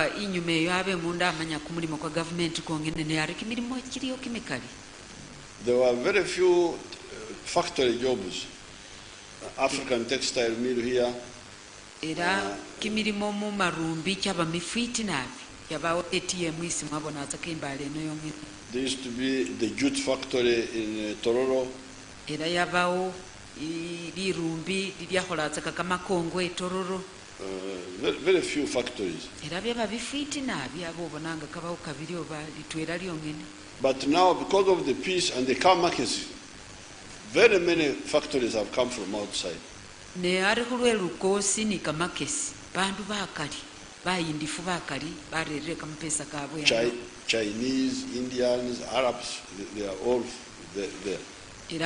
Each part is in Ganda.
inyuma eyo abe munda amanya ku mulimu kwa gavumenti kwongene ne ari kimilimo kiriyo kimekali. There were very few factory jobs. African textile mill here. Era kimilimo mu marumbi kyaba mifiti nabi. Yabawo ATM isi mwabona atakayimbale eno yongene. There used to be the jute factory in Tororo. Era yabawo lirumbi liryakola atakakama Kongo e Tororo. Very few factories. But now, because of the peace and the calm markets, very many factories have come from outside. Chinese, Indians, Arabs, they are all there. And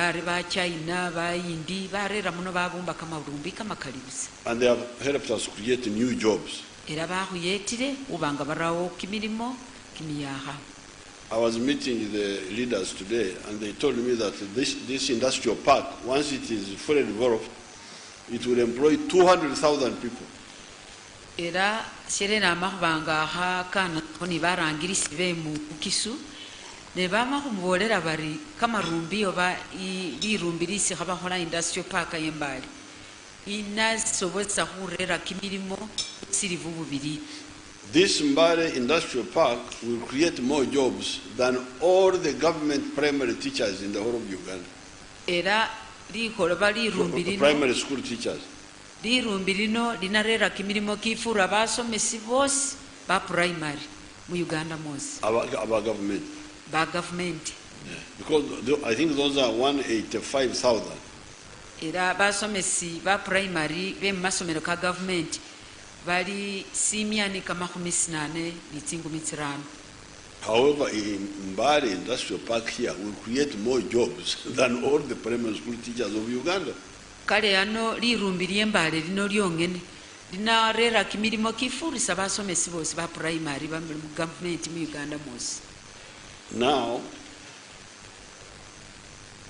they have helped us create new jobs. I was meeting the leaders today, and they told me that this industrial park, once it is fully developed, it will employ 200,000 people. Ne bama kumubolera bari kama rumbi oba lirumbi lisi khabahola industrial park yembali inasobotsa khurera kimilimo silivu bubiri. This Mbale industrial park will create more jobs than all the government primary teachers in the whole of Uganda. Era likoloba lirumbi lino primary school teachers. Lirumbi lino linarera kimilimo kifura basomesi bose ba primary mu Uganda mose. Our government. By government. Yeah. Because I think those are 185,000. Era basomesi ba primary be masomero ka government bali simiani kama 18 litsingu mitirano. However, in Mbale industrial park here will create more jobs than all the primary school teachers of Uganda. Kale ano lirumbi lyembale lino lyongene linarera kimilimo kifurisa basomesi bose ba primary ba government mu Uganda mose. Now,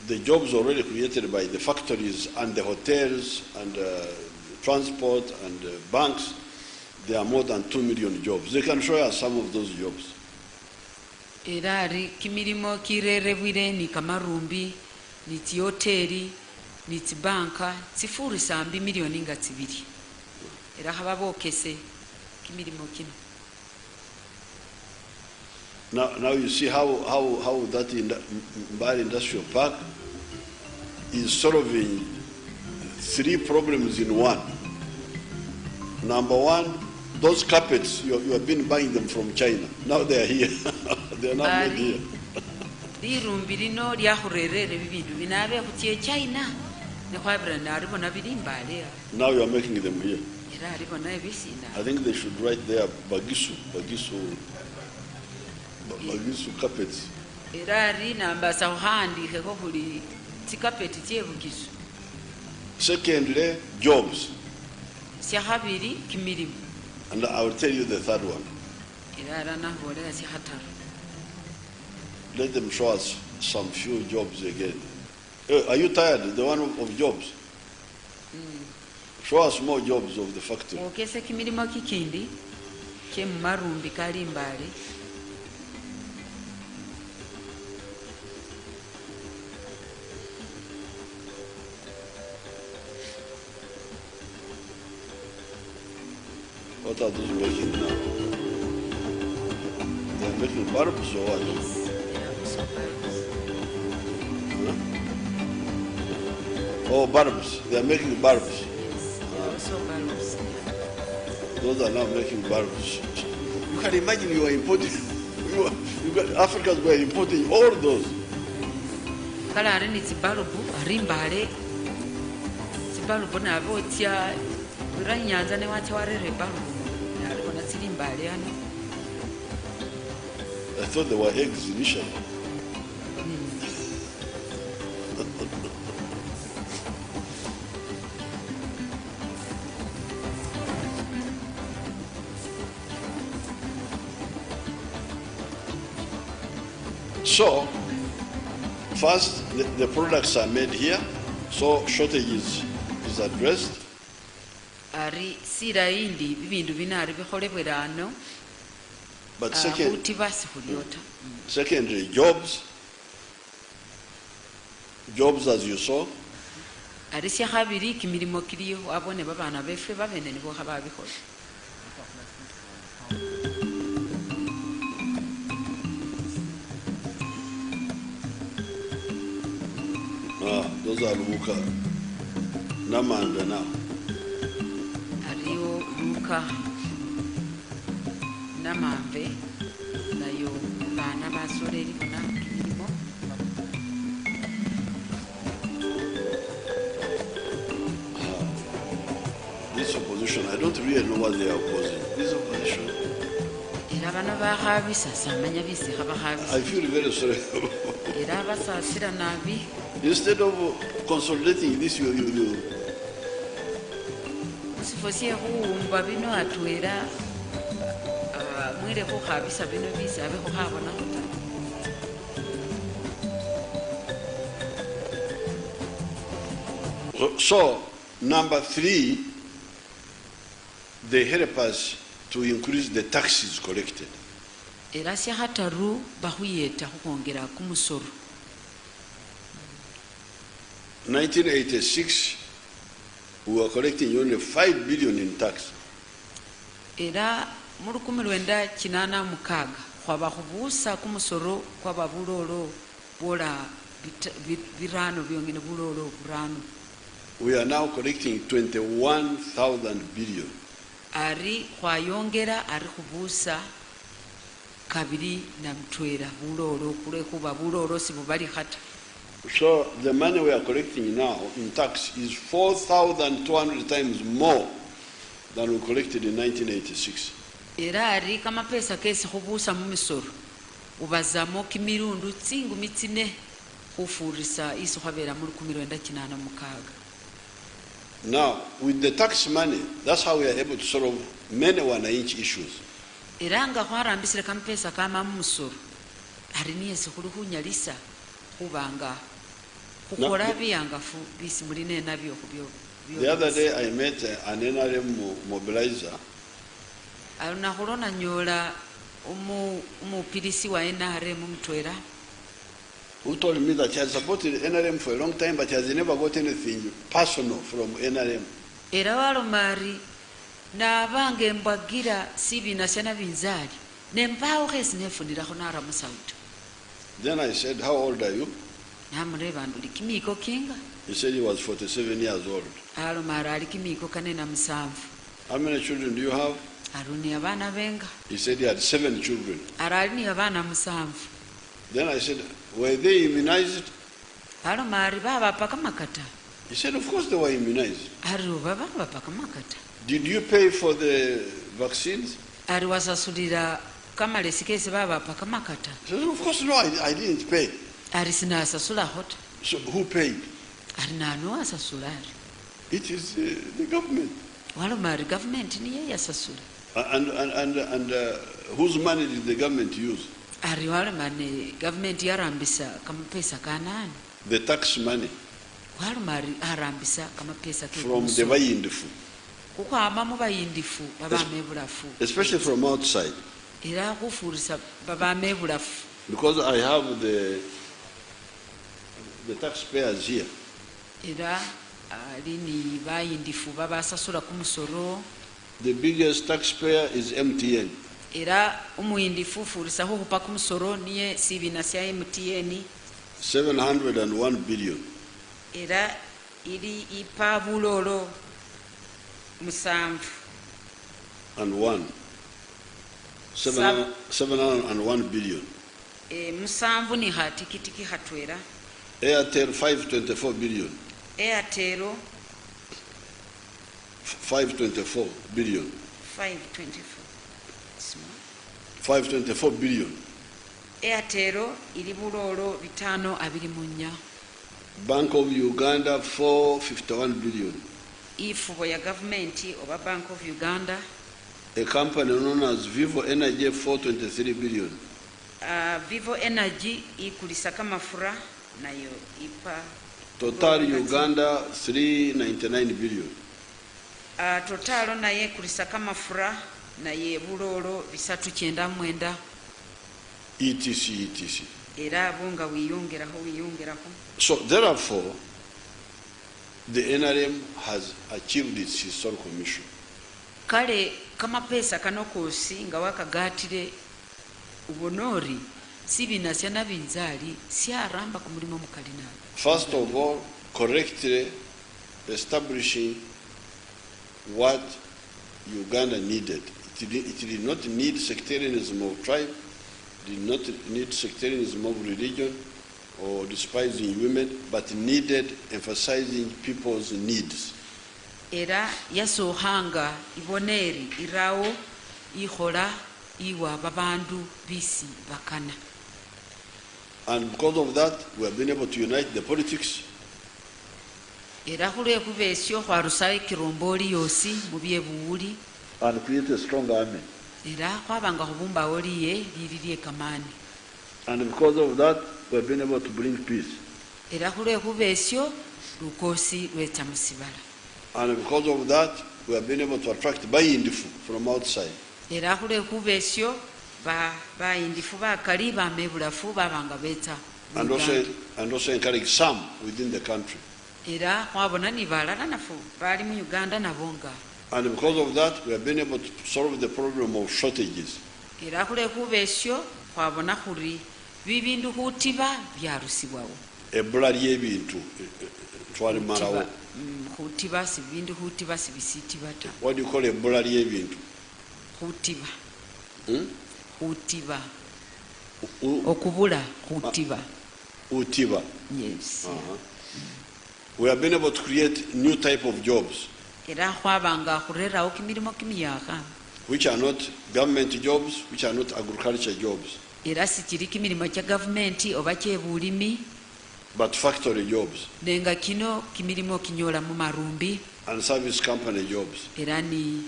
the jobs already created by the factories and the hotels and transport and banks, there are more than 2 million jobs. They can show us some of those jobs. Erari kimilimo kirerebwire ni kamarumbi, ni hoteli, ni banka, sifuri sambi milioni nga tsibiri. Era hababokese kimilimo kino. Now you see how that Mbale industrial park is solving 3 problems in one. Number one, those carpets, you have been buying them from China. Now they are here. They are not made here. Now you are making them here. I think they should write there BUGISU carpets. Secondly, jobs. And I will tell you the third one. Let them show us some few jobs again. Are you tired? The one of jobs? Show us more jobs of the factory. What are those making now? They are making bulbs or what? Yes, they are also bulbs. Huh? Oh, bulbs. They are making bulbs. Yes, they are also bulbs. Those are now making bulbs. You can imagine you are importing, Africans were importing all those. Kalare ni tibalubu, rimbale. Tibalubu na votia. I thought they were eggs initially. So, first, the products are made here, so shortages is addressed. Ari sira indi bindu binari bikholebwera ano But secondly, jobs as you saw. Arisia habiri kimilimo kiriyo abone babana befe babene nibo hababikola. Those are Luka Namanda now. Ario Luka Namambe nayo bana basoreri bona kimilimo. This opposition, I don't really know what they are opposing. This opposition. I feel very sorry. Instead of consolidating this, you. So, number 3, they help us to increase the taxes collected. 1986, we were collecting only 5 billion in tax. Era mu 1986 kwaba kubuusa ku musoro kwaba bulolo bola birano byongene bulolo burano. We are now collecting 21,000 billion. Ari kwayongera ari kubuusa kabiri na mtwera bulolo kule kuba bulolo sibubali hata. So the money we are collecting now in tax is 4,200 times more than we collected in 1986. Era ari kama pesa kesi kubuusa mu misoro ubazamo kimirundi tsingu mitsine kufurisa iso habera mu 1986. Now, with the tax money, that's how we are able to solve many wananchi issues. Iranga kwarambisire kampesa kama musoro ariniye sekuluhunyalisa kubanga kukora byangafu bisi muline nabyo kubyo. The other day I met an NRM mobilizer. Aluna horona nyola umupirisi wa NRM mtwera. Who told me that he had supported NRM for a long time, but he has never got anything personal from NRM. Era walo mari na bange mbagira sibi na sana binzali nembao kesi nefundira konara musauti. Then I said, how old are you? Namureba nduli kimiko kinga. He said he was 47 years old. Alo mari ali kimiko kanena musanvu. How many children do you have? Aruni abana benga. He said he had 7 children. Arali abana musanvu. Then I said, were they immunized? Alo mari baba pakamakata. He said, of course they were immunized. Alo baba pakamakata. Did you pay for the vaccines? Ari wasasulira kama lesikese baba pakamakata. He said, of course no, I didn't pay. Ari sina asasula hot. So who paid? Ari nanu asasulari. It is the government. Walo mari government niye yasasula. And whose money did the government use? Ari walo mani government yarambisa kama pesa kanani. The tax money. Walo mari arambisa kama pesa from the bayindifu. Kuko amamu bayindifu baba mebulafu. Especially from outside. Era kufurisa baba mebulafu. Because I have the taxpayers here. Era lini bayindifu baba sasula kumusoro. The biggest taxpayer is MTN. Era umuyindifu furisa ho kupa kumusoro niye sibina sia MTN 701 billion. Era ili ipa bulolo musanvu and 701 billion. Musanvu ni hatikitiki hatwera. Airtel 524 billion. Airtel 524 billion. 524 billion. Airtel ili bulolo bitano abiri munya. Bank of Uganda 451 billion. Ifubo ya government oba Bank of Uganda. A company known as Vivo Energy 423 billion. Vivo Energy ikulisa kama fura nayo ipa. Total Uganda 399 billion. Total naye kulisa kama fura naye buloolo 399 etc. era abo nga wiyongeraho. So therefore, the NRM has achieved its historical mission. Kale kamapeesa kano koosi nga wakagatire ubonori si binasya na binzaali syaramba ku mulimu mukalinaali. First of all, correctly establishing what Uganda needed. It did not need sectarianism of tribe, did not need sectarianism of religion or despising women, but needed emphasizing people's needs. Era yasohanga iboneri irawo ihola iwa babandu bisi bakana. And because of that, we have been able to unite the politics. Era hulwekuba esyo hwarusayo kiromboli yosi mu byebuwuli. And create a strong army. Era hwabanga hubumbawo liye liri lyekamaani. And because of that, we have been able to bring peace. Era hulwekuba esyo lukosi lwecha musibala. And because of that, we have been able to attract bayindifu from outside. Era hulwekuba esyo bayindifu bakali bamebulafu babanga becha. And also encourage some within the country. Era hwabona ni balala nafu bali mu Uganda nabonga. And because of that, we have been able to solve the problem of shortages. Era hulwekuba esyo hwabona huri bibindu hutiba byarusibwawo. Ebbula ly'ebintu twalimalawo. Hutiba si bindu hutiba si bisitiba ta. What do you call ebbula ly'ebintu? Hutiba. Hutiba. Okubula. Hutiba. Utiba. Yes. We have been able to create new type of jobs. Era hwabanga hurerawo kimilimo kimiyaka. Which are not government jobs, which are not agriculture jobs. Era sikiri kimilimo kya gavumenti oba kyebulimi. But factory jobs. Nenga kino kimilimo kinyola mu marumbi. And service company jobs. Era ni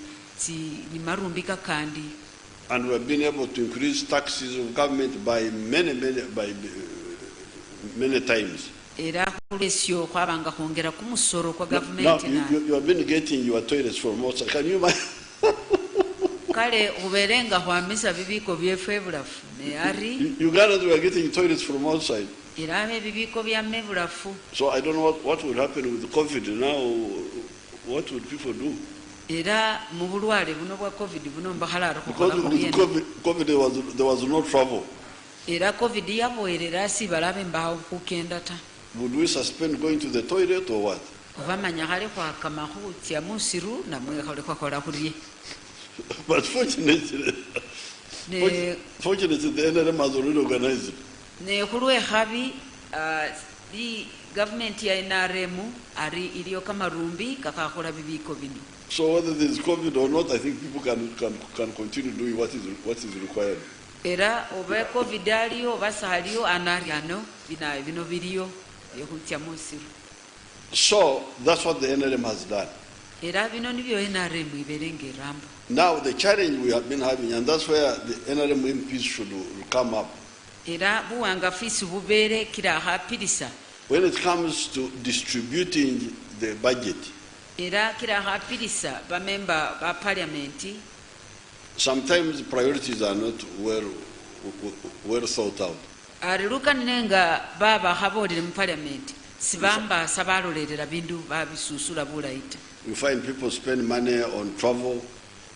marumbi kakandi. And we have been able to increase taxes of government by many times. Era hulesyo hwabanga hongera ku musoro kwa Now gavumenti na. You have been getting your toilets from outside. Can you imagine? Kale uberenga hwamisa bibiko byefebulafu ne ari. Ugandans were getting toilets from outside. Era abe bibiko bya mebulafu. So I don't know what will happen with COVID now. What would people do? Era mu bulwale buno bwa COVID buno mbahalaro Because with COVID there was no travel. Era COVID yaboerera si balabe mbaho kukenda ta. Would we suspend going to the toilet or what? Obamanya hali kwa kamahu tia musiru na mwe hali kwa kola kuriye. But fortunately, the NRM has already organized it. Ne hulwe habi the government ya NRM ari iliyo kama rumbi kakakola bibiko bino. So whether there is COVID or not, I think people can continue doing what is required. Era oba COVID aliyo basa aliyo anariano bino biliyo yokutia musiru. So that's what the NRM has done. Era bino nibyo NRM iberenge rambo. Now the challenge we have been having, and that's where the NRM MPs should come up. Era buwanga fisi bubere kila hapirisa. When it comes to distributing the budget, Era kila hapirisa ba member ba parliamenti. Sometimes priorities are not well thought out. Ariruka nenga baba habolere mu parliament sibamba sabalolera bindu babisusula bulaita. You find people spend money on travel,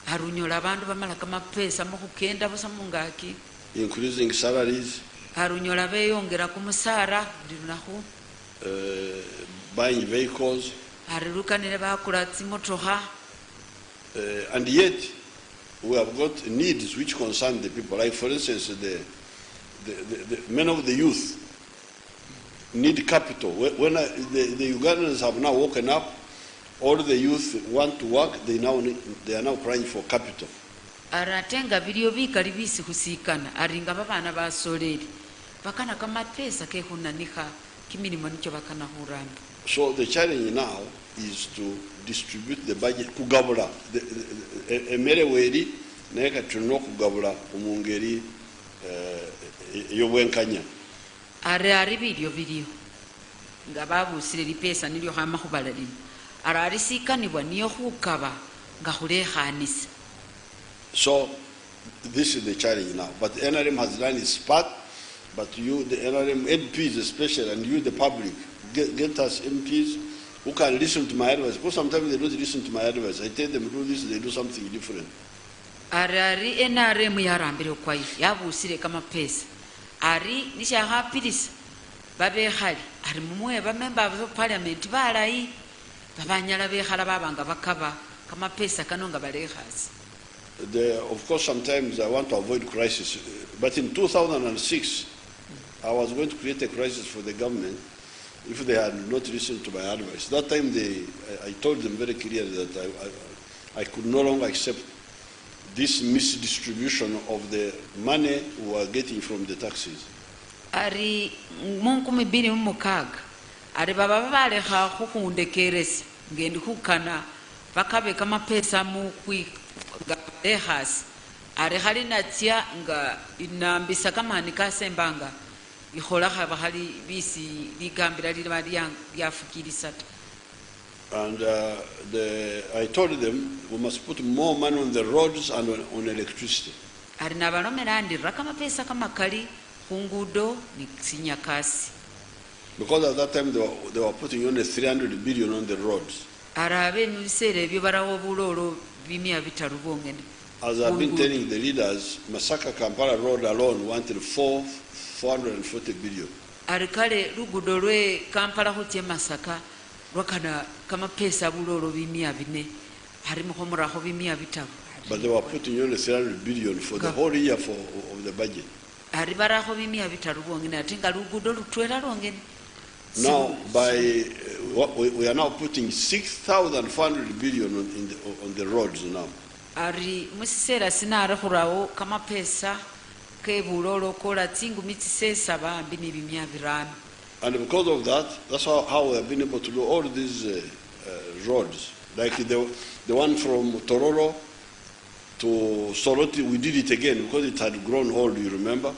Harunyola abantu bamala kama pesa mu kugenda busa mungaki. increasing salaries, Harunyola beyongera ku musara ndirunaho. Buying vehicles, Ariruka ne bakula tsimotoha. and yet we have got needs which concern the people. Like for instance, the many of the youth need capital. When the Ugandans have now woken up, all the youth want to work. They are now crying for capital. Aratenga video bikali bisi husikana aringa babana basoleri bakana kama pesa ke hunanika kimilimo nicho bakana huramba. So the challenge now is to distribute the budget kugabula emere weri neka tuno kugabula umungeri yobwenkanya. Ari video nga babusire lipesa nilyo hama hubalalini. Ari sikanibwa niyo hukaba nga hulehanisa. So this is the challenge now. But the NRM has done its part, but you, the NRM MPs especially, and you, the public, get us MPs who can listen to my advice. Because sometimes they don't listen to my advice. I tell them do this, they do something different. Ari NRM yarambire kwai yabusire kama pesa. Ari nisha hapirisa. Babe khali ari mumwe ba members of parliament balayi babanyala bekhala babanga bakaba kama pesa kanonga balekhazi. Of course, sometimes I want to avoid crisis. But in 2006, I was going to create a crisis for the government if they had not listened to my advice. That time, I told them very clearly that I could no longer accept this misdistribution of the money we were getting from the taxes. Ari munkumi bini mumukaga ari baba balekha khukhundekeresa ngendi khukana bakabe kama pesa mu ehas ari khali natsia nga inambisa kama nikasembanga ikhola khaba khali bisi ligambira lili lyafukirisa. And I told them we must put more money on the roads and on electricity. Ari nabalomera ndira kama pesa kama kali kungudo ni sinyakasi. Because at that time they were putting only 300 billion on the roads. Arabe mubisere ebyo barawo bulolo bimya bitaru bongene. As I've been telling the leaders, Masaka Kampala Road alone wanted 440 billion. Arikale lugudo lwe Kampala hutie Masaka rwakana kama pesa bulolo bimya bine harimo komuraho bimya bitaru. But they were putting only 300 billion for the whole year of the budget. Aribaraho bimya bitaru bongene atinga lugudo lutwera longene. Now, we are now putting 6,400 billion on the roads now. Ari musisera sinara khurawo kama pesa ke bulolo kola tsingu mitsisesa bambi ni bimya birano. And because of that, that's how we have been able to do all these roads. Like the one from Tororo to Soroti, we did it again because it had grown old, you remember?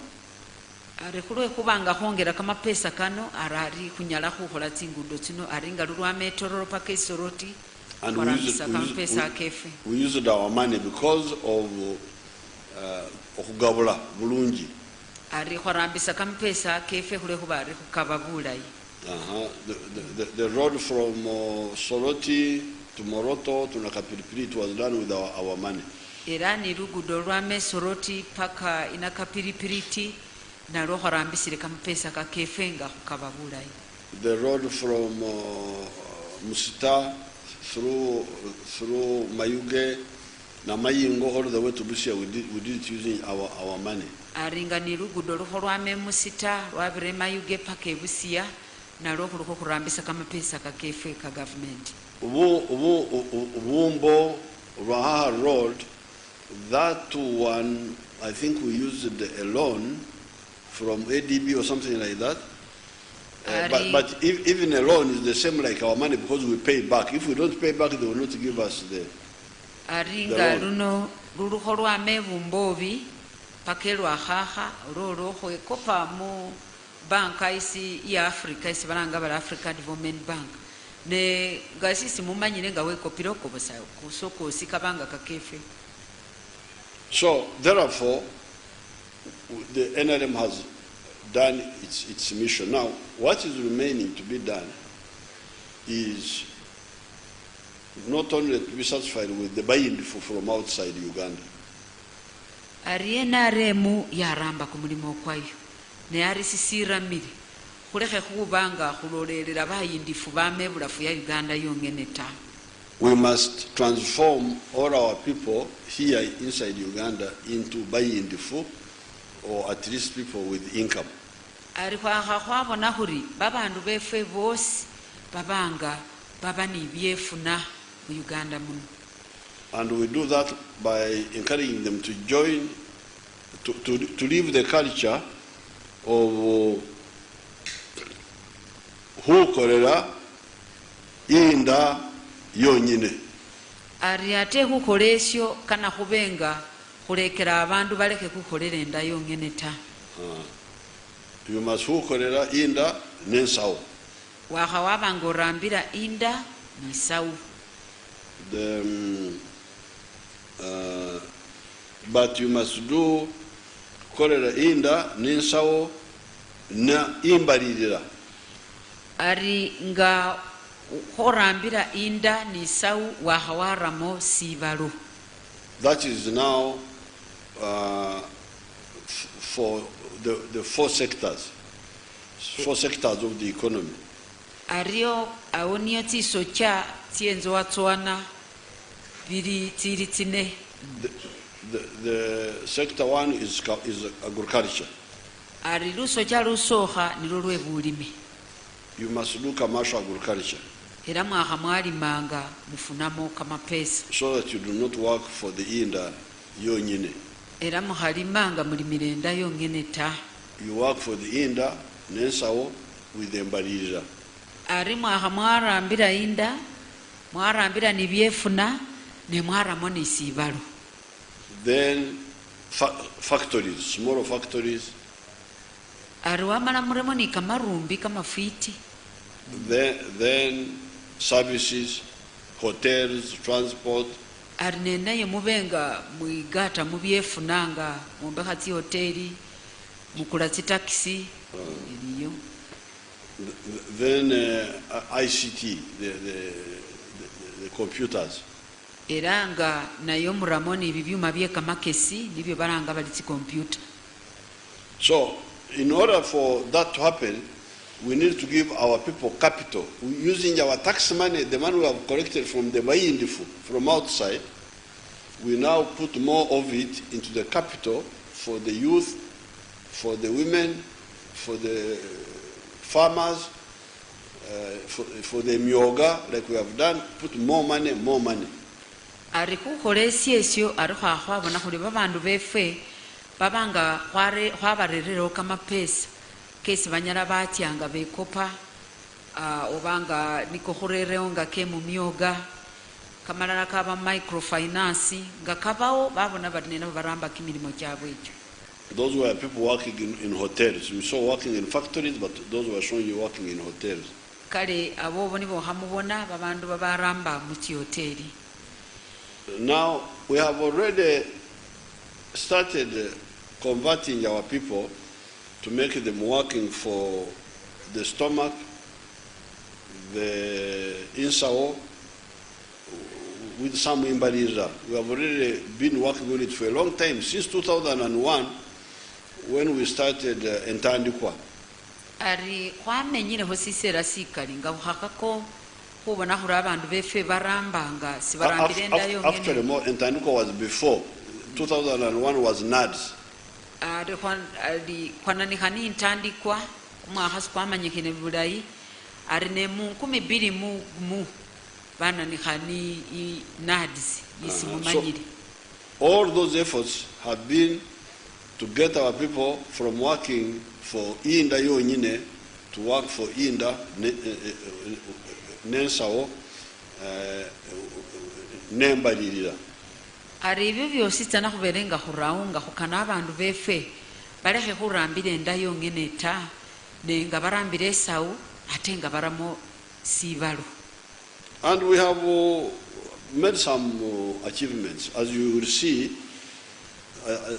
Ari kulwe kubanga hongera kama pesa kano arari kunyala khukola tsingudo tsino aringa lulwame Tororo paka Soroti. And we used our money because of okugabula bulungi. Ari khorambisa kama pesa kefe khule khubari khukaba bulayi. The road from Soroti to Moroto to Nakapiripiri, it was done with our money. Era ni lugudo lwame Soroti paka inakapiripiriti nalwo khorambisire kama pesa ka kefe nga khukaba bulayi. The road from Musita through Mayuge na Mayingo all the way to Busia, we did it using our money. Aringa ni lugudo lwame Musita lwabire Mayuge paka Busia nalwo khuluko khurambisa kama pesa ka kefe ka government. Ubumbo Raha Road, that one I think we used a loan from ADB or something like that. But even a loan is the same like our money because we pay back. If we don't pay back, they will not give us the Aringa luno luluho lwame bumbobi pakelwa haha lolo kopa mu banka isi ya Africa isi balanga bala Africa Development Bank ne gasisi mumanyire nga wekopira okobosa kusoko sikabanga kakefe. So therefore the NRM has done its mission. Now what is remaining to be done is not only to be satisfied with the buy-in from outside Uganda. Ari NRM yaramba ku mulimo kwayo ne ari sisira miri khulekhe khubanga khulolelera bayindifu bamebulafu ya Uganda yongene ta. We must transform all our people here inside Uganda into bayindifu or at least people with income. Ari khwabona khuri babandu befe bosi babanga baba ni byefuna mu Uganda muno. And we do that by encouraging them to join, to live the culture of hukorera inda yonyine. Ari ate hukolesyo kana kubenga kulekera abantu baleke kukolera enda yongene ta. You must hukorera inda nensawo. Wabanga orambira inda nisawu. but you must do korera inda n'ensawo na imbalirira. Ari nga horambira inda n'ensawo wahawaramo sibalo. That is now for the four sectors of the economy. Ario awoniyo tiso cha tienzo watwana biri tiri tine. The sector one is agriculture. Ari luso cha lusoha nilolwe bulimi. You must do commercial agriculture. Era mwahamwali manga mufunamo kama pesa. So that you do not work for the inda yonyine. Era muhalimanga mulimirenda yongene ta. You work for the inda n'ensawo with the mbalirira. Ari mwahamwarambira inda, mwarambira nibyefuna, ne mwaramo nisibalo. Then factories, small factories. Ari wamala muremo ni kamarumbi kamafiti. Then services, hotels, transport. Ari nenaye mubenga muigata mubyefunanga mumbeka ti hoteli mukula ti taxi iliyo. Then ICT, the computers. Eranga nayo muramoni bibyuma byekamakesi nibyo baranga bali ti computer. So in order for that to happen, we need to give our people capital. Using our tax money, the money we have collected from the bayindifu, from outside, we now put more of it into the capital for the youth, for the women, for the farmers, for the myoga, like we have done, put more money, more money. Arikukola esyo arikho abona kuli babandu befe babanga khwabarerero kama pesa kesi banyala batyanga bekopa obanga niko khurereo nga ke mu myoga kamalala kaba microfinance nga kabawo babona badinena baramba kimilimo kyabwe ekyo. Those were people working in hotels. We saw working in factories, but those were showing you working in hotels. Kale abo boni bo hamubona babandu babaramba mu hoteli. Now we have already started converting our people to make them working for the stomach, the insawo, with some imbalirira. We have already been working on it for a long time, since 2001, when we started Entandikwa. Ari kwamenyire hosisera sikali nga buhakako kubona hura abantu befe barambanga sibarambire ndayo ngene. Actually more Entandikwa was before. 2001 was NADS. Ari kwanani hani Entandikwa kuma haskwamanyikene bulayi ari ne mu 12 mu bana ni hani NADS isimumanyire. All those efforts have been to get our people from working for inda yonyine to work for inda nensawo nembalirira. Ari ibyo byose cyana kuberenga huraunga hukana abantu befe barehe hurambire enda yonyine ta nenga barambire sawu atenga baramo sibalo. And we have made some achievements. As you will see,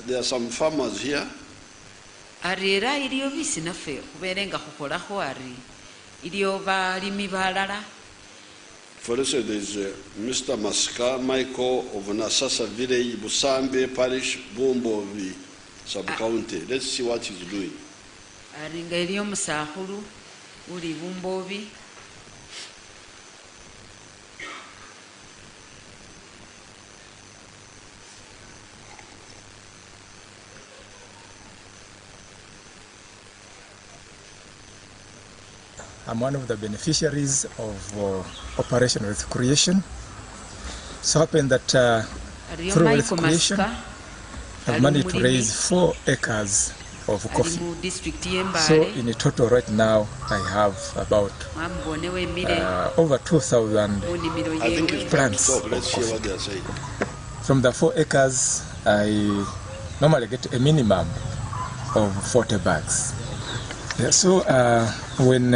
there are some farmers here. Arira iliyo bisi nafe kuberenga hukola ho ari iliyo balimi balala. For instance, there is Mr. Maska Michael of Nasasa Village, Busambe Parish, Bumbovi Sub-County. Let's see what he's doing. Aringa iliyo musahulu uli Bumbovi. I'm one of the beneficiaries of Operation Wealth Creation. So happened that through Wealth Creation, I've managed to raise 4 acres of coffee. So in a total right now, I have about over 2,000 plants of coffee. From the 4 acres, I normally get a minimum of 40 bags. Yeah, so when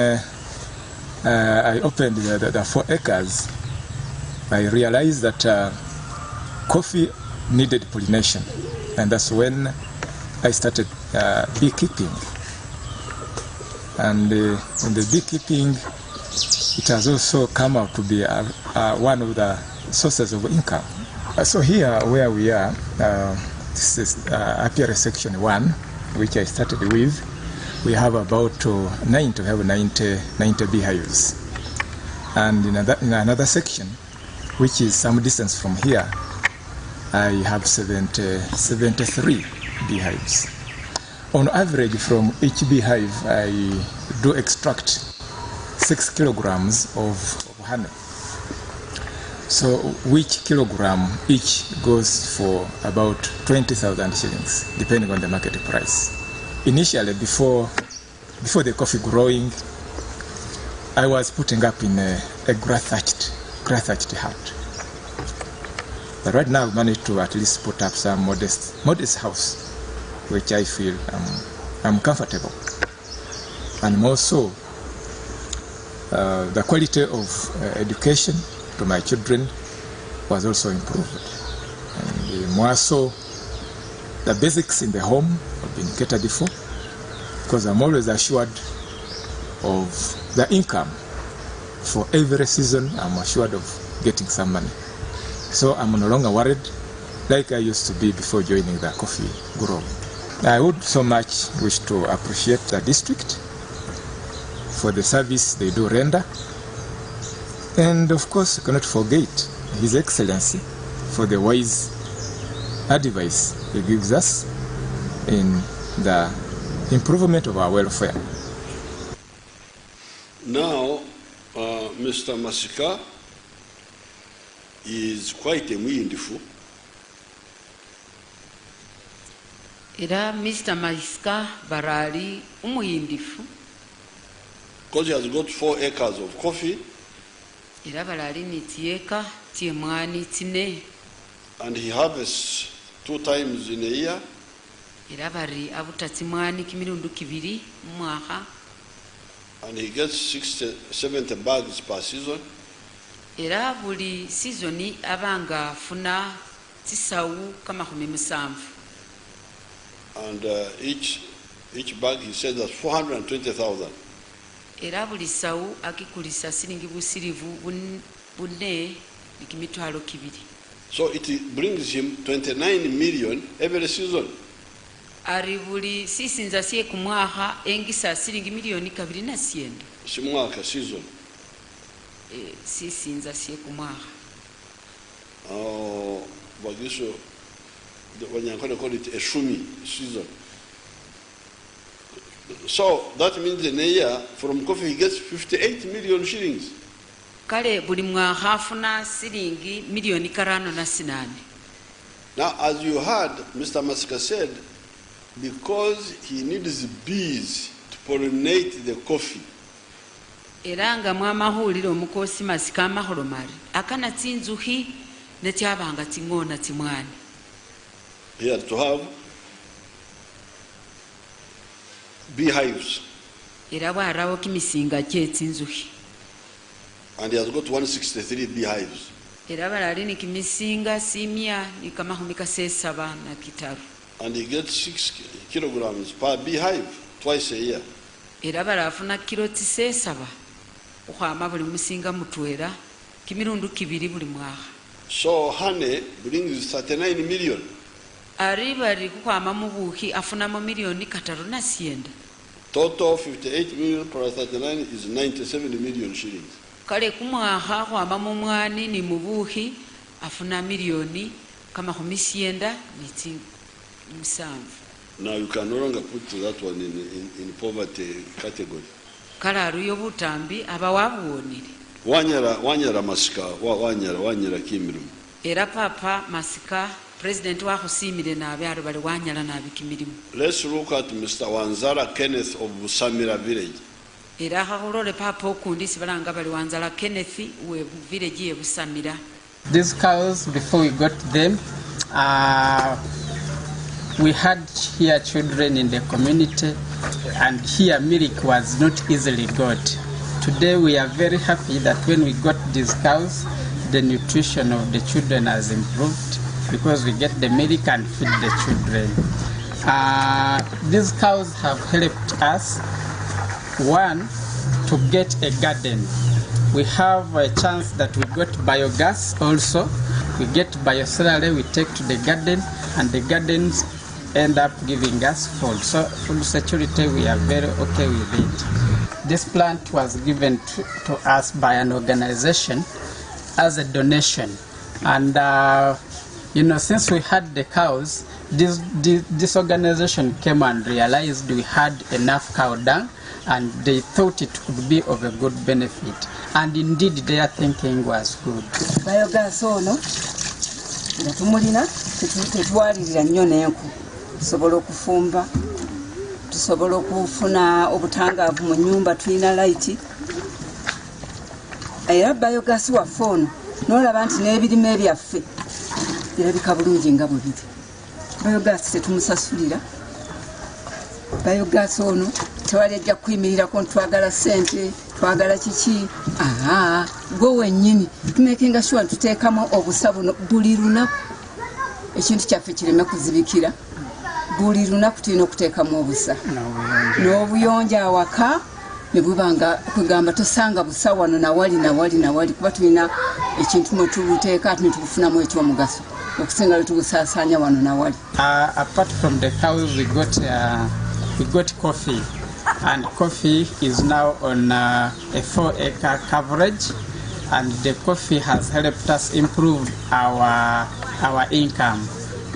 I opened the 4 acres, I realized that coffee needed pollination. And that's when I started beekeeping. And in the beekeeping, it has also come out to be one of the sources of income. So here where we are, this is apiary section 1, which I started with. We have about 90 beehives. And in another section, which is some distance from here, I have 73 beehives. On average, from each beehive, I do extract 6 kilograms of honey. So which kilogram each goes for about 20,000 shillings, depending on the market price. Initially, before the coffee growing, I was putting up in a grass-thatched hut. But right now, I've managed to at least put up some modest house, which I feel I'm comfortable. And more so, the quality of education to my children was also improved. And more so, the basics in the home have been catered for, because I'm always assured of the income. For every season, I'm assured of getting some money. So I'm no longer worried like I used to be before joining the coffee grow. I would so much wish to appreciate the district for the service they do render. And of course, I cannot forget His Excellency for the wise advice he gives us in the improvement of our welfare. Now, Mr. Masika is quite a wonderful. Era Mr. Masika barali umuyindifu. Because he has got 4 acres of coffee. Era barali nitieka tiemwani tine. And he harvests 2 times in a year. Era bari abuta timwani kimirundi kibiri mwaka. And he gets 70 bags per season. Era buli seasoni abanga funa tisawu kama 17. And each bag, he said, that's 420,000. Era buli sawu akikulisa siringi busirivu bunne bikimitwalo kibiri. So it brings him 29 million every season. Ari buli sisinza sie kumwaha engisa siringi milioni 2.9. Simwaka season. Sisinza sie kumwaha. BUGISU, when you call it a shumi season. So that means in a year, from coffee he gets 58 million shillings. Kale buli mwaha afuna siringi milioni 58. Now, as you heard, Mr. Masika said, because he needs bees to pollinate the coffee. Era nga mwamahulira omukosi Masika amahoro mari akana tsinzuhi nekyabanga tingona timwani. He had to have beehives. Era bwarawo kimisinga kyetsinzuhi. And he has got 163 beehives. Era barali ni kimisinga simia ni kama 17 na kitaru. And he gets 6 kilograms per beehive twice a year. Era barafuna kilo 7 ukwama buli musinga mutwera kimirundi kibiri buli mwaka. So honey brings 39 million. Aribari kukwama mubuhi afuna mu milioni 3.9. Total 58 million plus 39 is 97 million shillings. Kale kumwaha kwama mu mwani ni mubuhi afuna milioni kama 9 ni 7. Now you can no longer put that one in poverty category. Kale aruyo butambi abawabuonire. Wanyara Masika, wanyara Kimiru. Era papa Masika president wa kusimire na abyaro bali wanyala na bikimirimu. Let's look at Mr. Wanzara Kenneth of Busamira village. Era hakulole papa okundi sibalanga bali Wanzara Kenneth we village ye Busamira. These cows, before we got them, we had here children in the community, and here milk was not easily got. Today we are very happy that when we got these cows, the nutrition of the children has improved, because we get the milk and feed the children. These cows have helped us, one, to get a garden. We have a chance that we got biogas also. We get biosalary we take to the garden, and the gardens end up giving us food. So food security, we are very okay with it. This plant was given to us by an organization as a donation. And since we had the cows, this organization came and realized we had enough cow dung, and they thought it could be of a good benefit. And indeed, their thinking was good. Biogas ono tumulina tetwalirira nnyo n'enku tusobola okufumba, tusobola okufuna obutangaavu mu nnyumba, tulina laiti. Era biogas waffe ono n'olaba nti n'ebirime ebyaffe birabika bulungi nga bwe biri. Biogas tetumusasulira. Biogas ono tewali ajja kuyimirirako ntitwagala ssente, twagala kiki. Gwe wennyini tumekinga sure tuteekamu obusa buno buli lunaku, ekintu kyaffe kireme kuzibikira. Buli lunaku tulina okuteekamu obusa n'obuyonja awaka, ne bwebanga kugamba tosanga busa wano nawali kuba tulina ekintu mwe tubuteeka ate ne tubufunamu ekyomugaso okusinga lwetubusaasanya wano nawali. Apart from the cows, we got coffee, and coffee is now on a 4-acre coverage, and the coffee has helped us improve our income.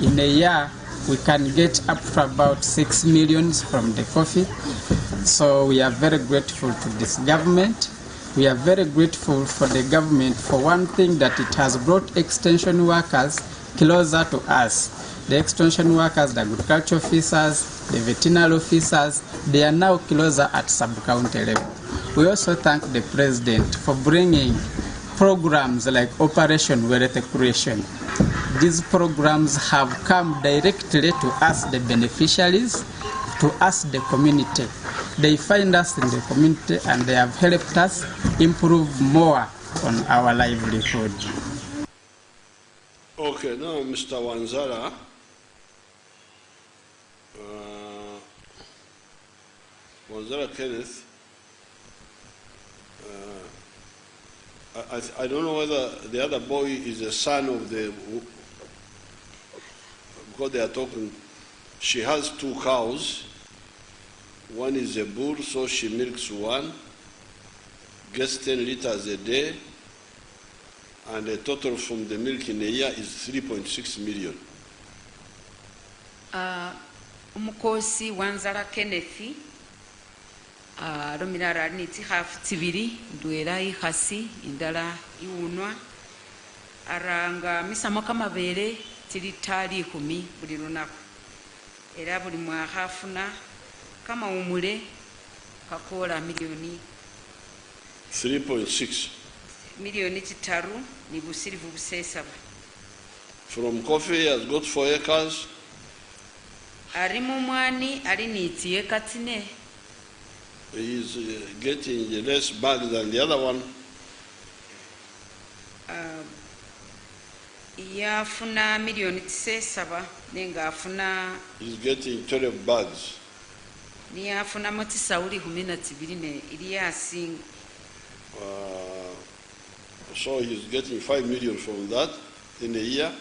In a year, we can get up to about 6 million from the coffee. So we are very grateful to this government. We are very grateful for the government for one thing, that it has brought extension workers closer to us. The extension workers, the agriculture officers, the veterinary officers, they are now closer at sub-county level. We also thank the President for bringing programs like Operation Wealth Creation. These programs have come directly to us, the beneficiaries, to us, the community. They find us in the community, and they have helped us improve more on our livelihood. Okay, now Mr. Wanzala, Wanzala Kenneth, I don't know whether the other boy is a son of the, because they are talking, she has 2 cows. One is a bull, so she milks one, gets 10 liters a day, and the total from the milk in a year is 3.6 million. Umukosi Wanzala Kenneth Romira Raniti half Tibiri, Duera Ihasi, Indala Iunwa, Aranga Misamoka Mabere, Tiritari Kumi, Budiruna, Era Bulimwa Hafuna, Kama Umure, Kakola Milioni 3.6 Milioni Taru, Nibusirivu Sesaba. From coffee has got 4 acres. Arimumwani, Ariniti, Katine. He is getting less bags than the other one. Yafuna milioni 7 nenga afuna. He's getting 12 bags. Ni afuna motisauli 12 ne iliasi. So he's getting 5 million from that in a year.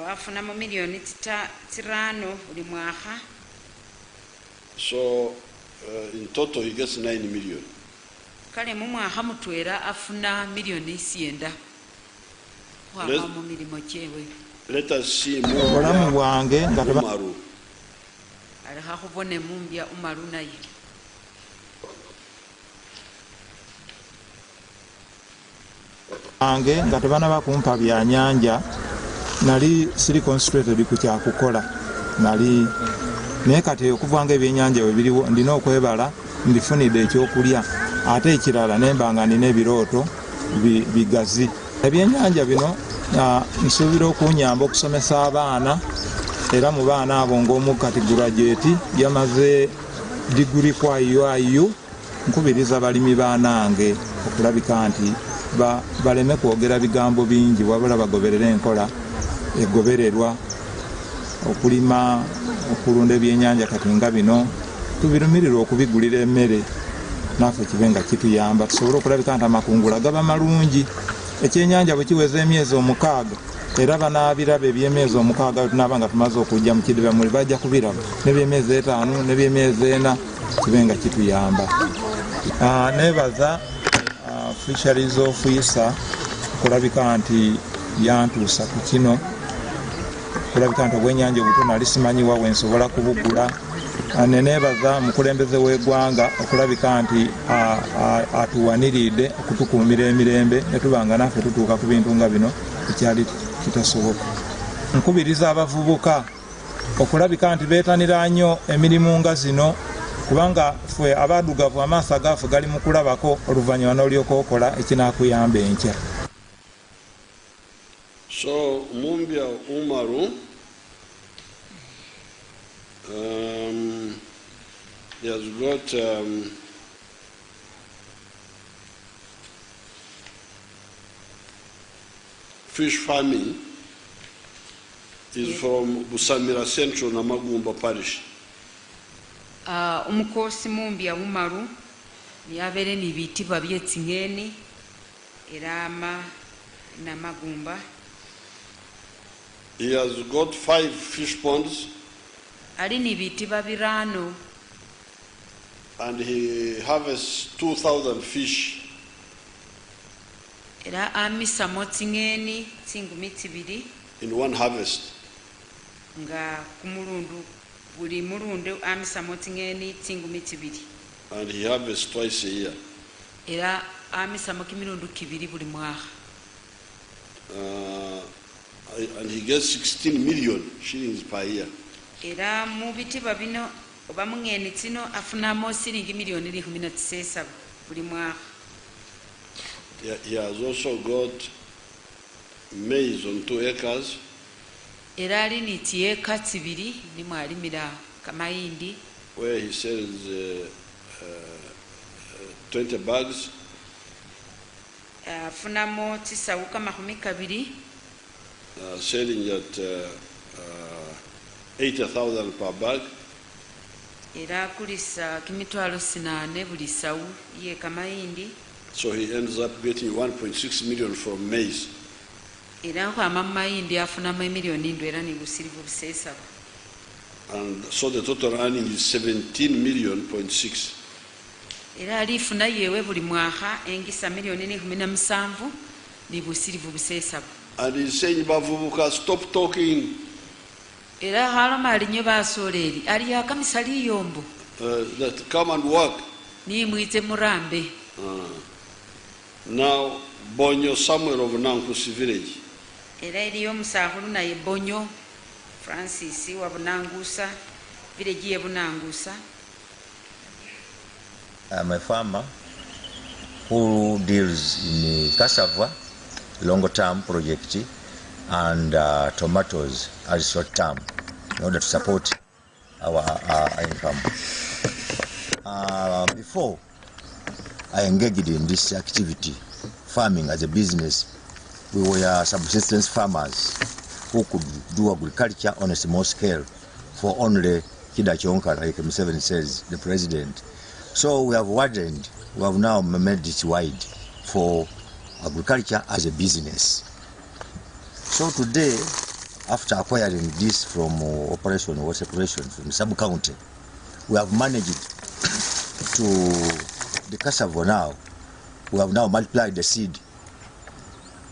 Afuna milioni 5 buli mwaka. So in total he gets 9 million. Kale mu mwaka mutwera afuna milioni 9. Let us see obulamu bwange nga Umaru. Alha kubone mumbya Umaru naye. Ange nga tebanaba kumpa bya nyanja nali siri concentrated ku kya kukola nali naye kati okuvanga ebyennyanja we biriwo ndina okwebala ndifunidde ekyokulya ate ekirala nembanga nina ebirooto bigazi. Ebyennyanja bino nsuubira okunyamba okusomesa abaana, era mu baana abo ng'omu kati graduate yamaze diguri kwa IU. Nkubiriza balimi baanange okulabika nti baleme kwogera bigambo bingi wabula bagoberera enkola egobererwa okulima okulunda ebyennyanja kati nga bino tubirumirira okubigulira emmere naffe kibe nga kituyamba tusobole okulabika nti amakungula gaba malungi. Ekyennyanja bwe kiweza emyezi 6 era banaabiraba ebyemyezi 6 tunaaba nga tumaze okujja mu kidiba muli bajja kubiraba n'ebyemyezi 5 n'ebyemyezi 4 kibe nga kituyamba. Nebaza Fisheries Officer kulabika nti yantuusa ku kino, kulabika nti obwennyanja obutono ali simanyiwa wensobola kubugula. Nenebaza mukulembeze w'eggwanga okulabika nti atuwaniridde okutukuumira emirembe netubanga naffe tutuuka ku bintu nga bino ekyali kitasoboka. Nkubiriza abavubuka okulabika nti beetanira nnyo emirimu nga zino kubanga ffe abaddugavu amaaso agaffe gali mu kulabako oluvannyuma n'olyoka okola ekinaakuyamba enkya. So Mumbya Umaru, he has got fish farming. Is from Busamira Central Namagumba Parish. Umukosi Mumbya Umaru yabeere n'ebitibwa by'Etingeni Erama Namagumba. He has got 5 fish ponds. Ali n'ebitibwa birano. And he harvests 2,000 fish. Era amisamo Tingeni 2,200 in one harvest. Nga kumulundu buli mulundu amisamo Tingeni 2,200. And he harvests twice a year. Era amisamo kimilundu 2 buli mwaka. And he gets 16 million shillings per year. Era mu bitibwa bino oba mungeni kino afunamo siringi milioni 17 buli mwaka. He has also got maize on 2 acres. Era ali n'ekiyeeka 2 nimu alimira kamayindi. Where he sells 20 bags. Afunamo kisawuka 20. Selling at 80,000 per bag. Era kulisa kimitwalo 8 buli sawu ye kamayindi. So he ends up getting 1.6 million from maize. Era kwama mayindi afunamo emiliyoni 7 era nibusirivu busesaba. And so the total earning is 17.6 million. Era alifuna yewe buli mwaka engisa miliyoni 17 nibusirivu busesaba. And he's saying, bavubuka, stop talking. Era haloma alinyo basoleri ali yakamisa liyombo. That come and work. Ni mwite murambe. Now, Bonyo Samuel of Nankusi village. Era eliyo musahulu naye Bonyo Francis wa Bunangusa village ye Bunangusa. I'm a farmer who deals in cassava, long-term project, and tomatoes as short-term in order to support our income. Before I engaged in this activity, farming as a business, we were subsistence farmers who could do agriculture on a small scale for only Kidachonka, like Museveni says, the president. So we have widened, we have now made it wide for agriculture as a business. So today, after acquiring this from water operation from sub-county, we have managed to the cassava now. We have now multiplied the seed.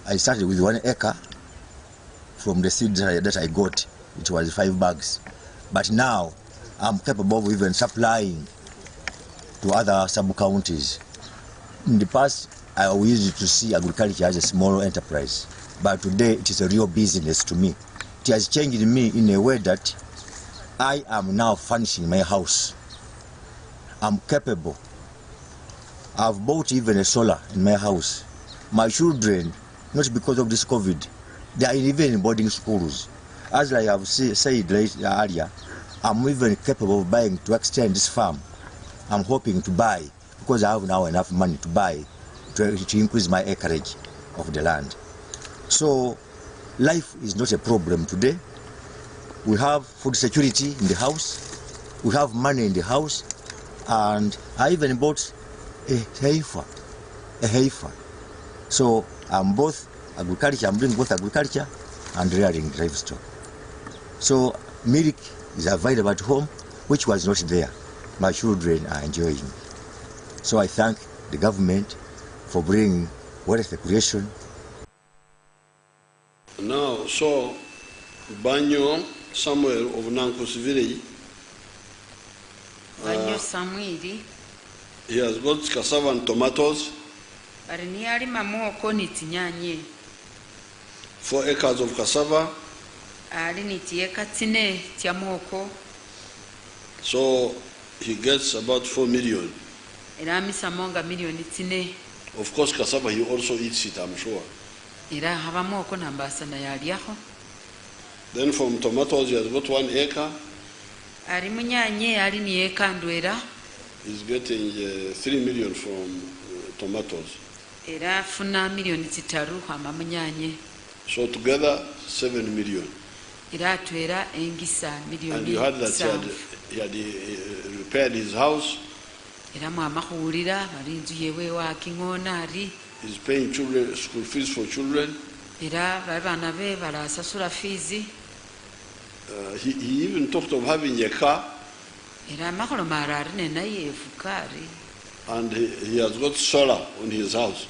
I started with 1 acre from the seed that I got. It was 5 bags. But now I'm capable of even supplying to other sub-counties. In the past, I used to see agriculture as a small enterprise. But today, it is a real business to me. It has changed me in a way that I am now furnishing my house. I'm capable. I've bought even a solar in my house. My children, not because of this COVID, they are even in boarding schools. As I have said earlier, I'm even capable of buying to extend this farm. I'm hoping to buy, because I have now enough money to buy, to increase my acreage of the land. So life is not a problem today. We have food security in the house, we have money in the house, and I even bought a heifer. So I'm both agriculture, I'm doing both agriculture and rearing livestock. So milk is available at home, which was not there. My children are enjoying. So I thank the government for bringing wealth creation. Now, so Banyo Samuel of Nankos village, Banyo Samuel, he has got cassava and tomatoes, 4 acres of cassava. So he gets about 4 million. Of course, cassava, he also eats it, I'm sure. Then from tomatoes, he has got 1 acre. He's getting 3 million from tomatoes. So together, 7 million. And you heard that he had repaired his house. He's paying children school fees for children. He even talked of having a car. And he has got solar on his house.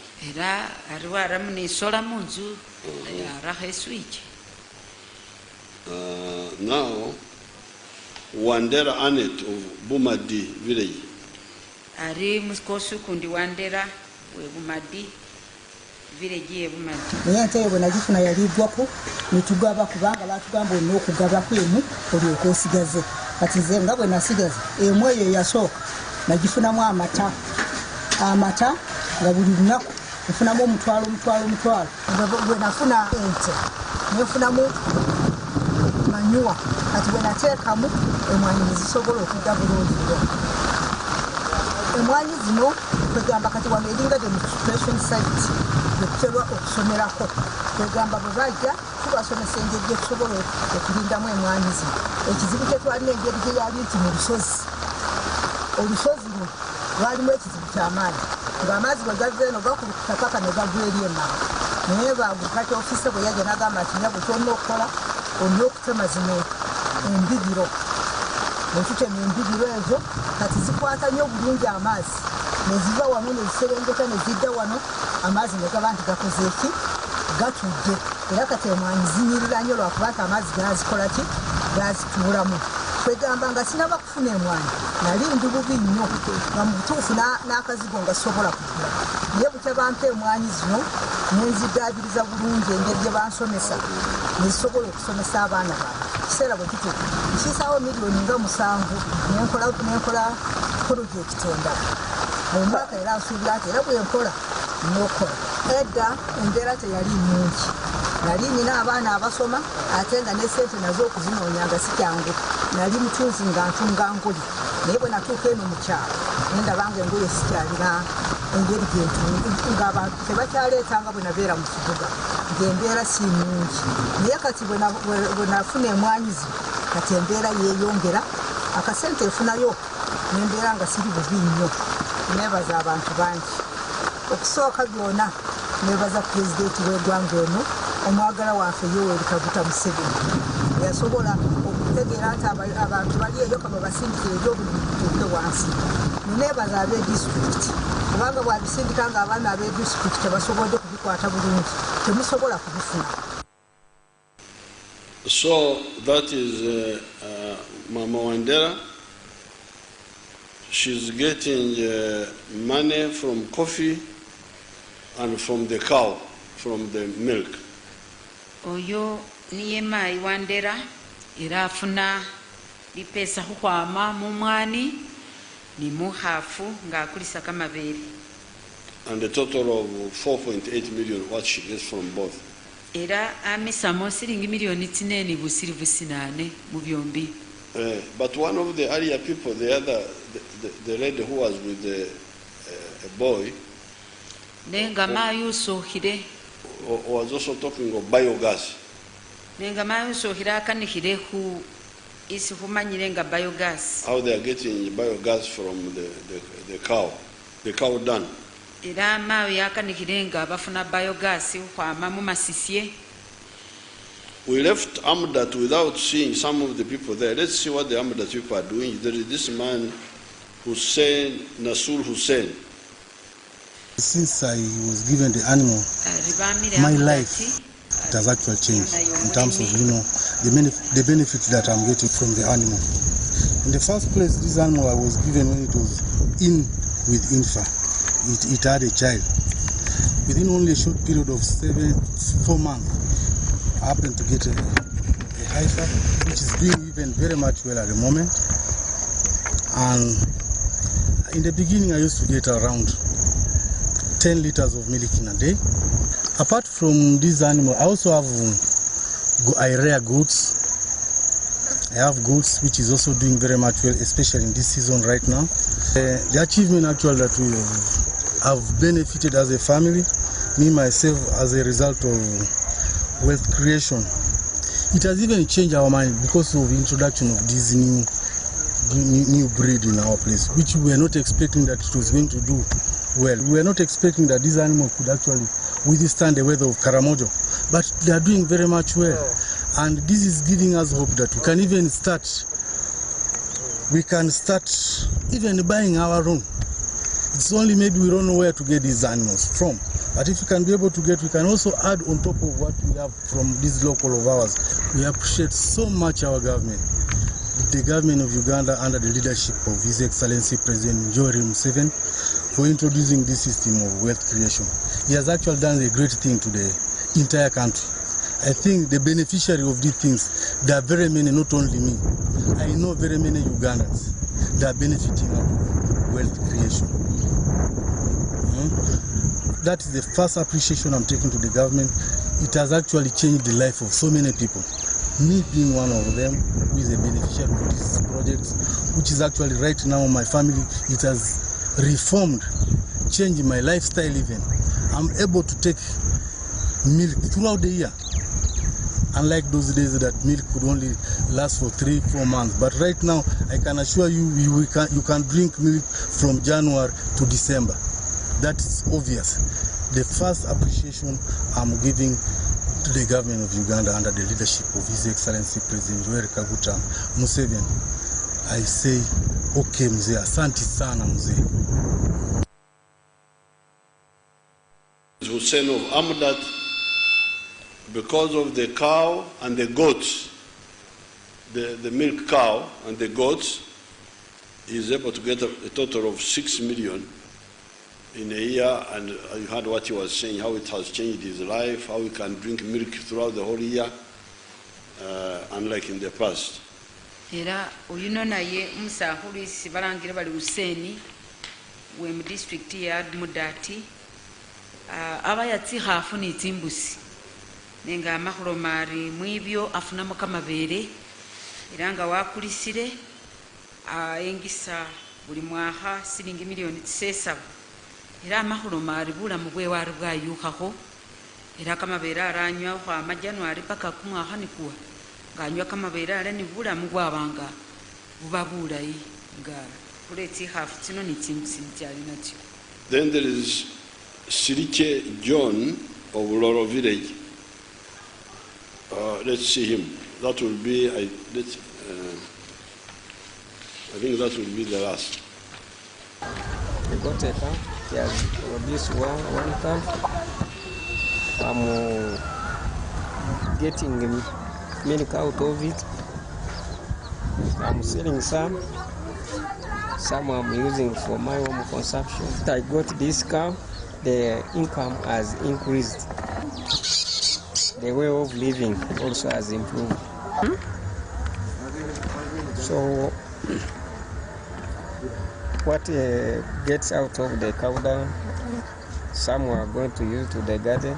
Now, Wandera Anet of Bumadi village. Naye ate bwe nagifuna yaliggwako ne tugaba kubanga batugamba olina okugabako emu olyoka osigaze. Kati nze nga bwe nasigaza emu eyo yasooka nagifunamu amata nga buli lunaku nfunamu omutwalo. Bwe nafuna ente nefunamu manyuwa. Kati bwe nateekamu emwanyi nezisobola okudda bulungi. Emwanyi zino kwegamba kati wano eringa demonstration site bwetuterwa okusomerako. Kwegamba bwe bajja tubasomesa engeri gye tusobola okulindamu emwanyi zino. Ekizibu kye twalina engeri gye yali nti mu olusozi luno lwalimu ekizibu ky'amaanyi ng'amazzi bwe gava eno gakulukuta paka ne gava eri emmanga. Naye baagulukati ofisa bwe yajja n'agamba nti nyabwe kyolina okukola olina okutema zino embigiro. Ne tutema embigiro ezo kati zikwata nnyo bulungi amazzi ne ziva wano ne ziserengeta ne zidda wano amazzi ne gaba nti gakoze eki gatudde. Era kati emwanyi zinyirira nnyo lwakuba nti amazzi gazikola ki gazituulamu. Kwegamba nga sinaba kufuna emwanyi nali ndi bubi nnyo nga mu butuufu n'akazigo nga sobola kugula. Naye bukya bampa emwanyi zino nenziddaabiriza bulungi engeri gye bansomesa nezisobola okusomesa abaana bange. Kiseera bwe kituuka nkiisaawo miliyoni nga 7 nenkola pulojekiti endala. Mu mwaka era nsuubira nti era bwenkola n'okola. Edda embeera teyali nnungi. Nali nina abaana abasoma ate nga ne ssente nazo okuzinoonyanga si kyangu. Nali mutunzi nga ntunga ngoli. Naye bwe natuuka eno mu kyalo ne ndaba nga engoye sikyalina engeri ng'abantu tebakyaleetanga bwe nabeera mu kibuga ng'embeera si nnungi. Naye kati bwe nafuna emwanyi zino kati embeera yeeyongera. Akasente efunayo n'embeera nga siri bubi nnyo. Neebaza abantu bangi. Okusooka byonna neebaza pulezidenti w'eggwanga eno omwagala waffe Yoweri Kaguta Museveni yasobola okutegeera nti abantu bali eyo kaba basindikira ebyobulimi wansi. Neebaza ab'edisitulikiti kubanga bw'abisindika nga abaana ab'edisitulikiti tebasobodde kubikwata bulungi temusobola kubifuna. So that is Mama Wandera. She's getting money from coffee and from the cow, from the milk. Oyo niye mai Wandera era afuna lipesa kukwama mu mwani ni muhafu ng'akulisa kamabeere. And a total of 4.8 million what she gets from both. Era amisamo siringi milioni 4 busirivu 8 mu byombi. But one of the earlier people, the lady who was with a boy, Nenga mayu sohire was also talking of biogas. nenga mayo sohira kanikire ku isi humanyire nga biogas. How they are getting biogas from the cow dung. Ira mayo yakanikire nga bafuna biogas kwama mu masisye. We left Amdat without seeing some of the people there. Let's see what the Amdat people are doing. There is this man, Hussein, Nasul Hussein. Since I was given the animal, my life it has actually changed in terms of, the benefits that I'm getting from the animal. In the first place, this animal I was given when it was in with INFA. It had a child. Within only a short period of 4 months, I happened to get a heifer, which is doing even very much well at the moment. And in the beginning, I used to get around 10 liters of milk in a day. Apart from this animal, I also have, I rear goats. I have goats, which is also doing very much well, especially in this season right now. The achievement actually that we have benefited as a family, me myself as a result of wealth creation. It has even changed our mind because of the introduction of this new breed in our place, which we were not expecting that it was going to do well. We were not expecting that this animal could actually withstand the weather of Karamojo, but they are doing very much well. And this is giving us hope that we can start even buying our own. It's only maybe we don't know where to get these animals from. But if we can be able to get, we can also add on top of what we have from this local of ours. We appreciate so much our government, the government of Uganda under the leadership of His Excellency President Yoweri Museveni, for introducing this system of wealth creation. He has actually done a great thing to the entire country. I think the beneficiary of these things, there are very many, not only me. I know very many Ugandans that are benefiting out of wealth creation. That is the first appreciation I'm taking to the government. It has actually changed the life of so many people. Me being one of them, who is a beneficiary of this project, which is actually right now my family, it has reformed, changed my lifestyle even. I'm able to take milk throughout the year. Unlike those days that milk could only last for 3-4 months. But right now, I can assure you, you can drink milk from January to December. That is obvious. The first appreciation I'm giving to the government of Uganda under the leadership of His Excellency President Yoweri Museveni, I say, okay mzee, asante sana mzee. Hussein of Amdat, because of the cow and the goats, the milk cow and the goats, is able to get a total of 6 million in a year, and you heard what he was saying, how it has changed his life, how he can drink milk throughout the whole year, unlike in the past. Era oyuno naye musahulisi balangira bali Hussein we mu district ya Mudati aba yatsiha afuna itimbusi nenga amahoro mari mwibyo afuna mukamabere era nga wakulisire engisa buli mwaha silingi milioni 7. Era amahoro mari bulamu bwe wari bwayukaho era kamabere aranywa kwa January paka kumwaha nikuwa nganywa kamabere ara ni bulamu bwabanga buba bulayi nga kuleti hafu tsino ni timsi cyari natyo. Then there is Sirike John of Loro village. Let's see him. That will be, I think that will be the last. We got a tank. He has produced one tank. I'm getting milk out of it. I'm selling some I'm using for my own consumption. I got this cow, the income has increased. The way of living also has improved. So what gets out of the cow dung, some are going to use to the garden.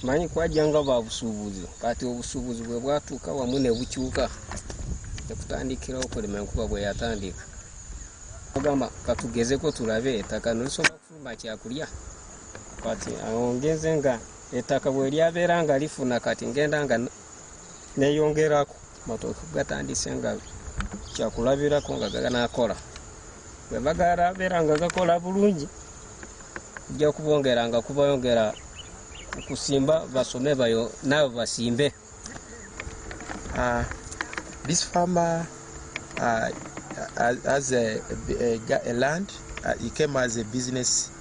Mani kwajanga babusubuzi kati obusubuzi bwe bwatuuka wamu ne bukyuka tekutandikira okulima enkuba bwe yatandika agamba katugezeko tulabe ettaka nolisoma kufuluma kyakulya kati awo ngenze nga ettaka bwe lyabeera nga lifuna kati ngenda nga neyongerako matooke gatandise nga kyakulabirako nga ganakola bwe bagalabeera nga gakola bulungi kujja kubongeranga kubayongera kusimba basome bayo nabo basimbe. This farmer has a land. He came as a business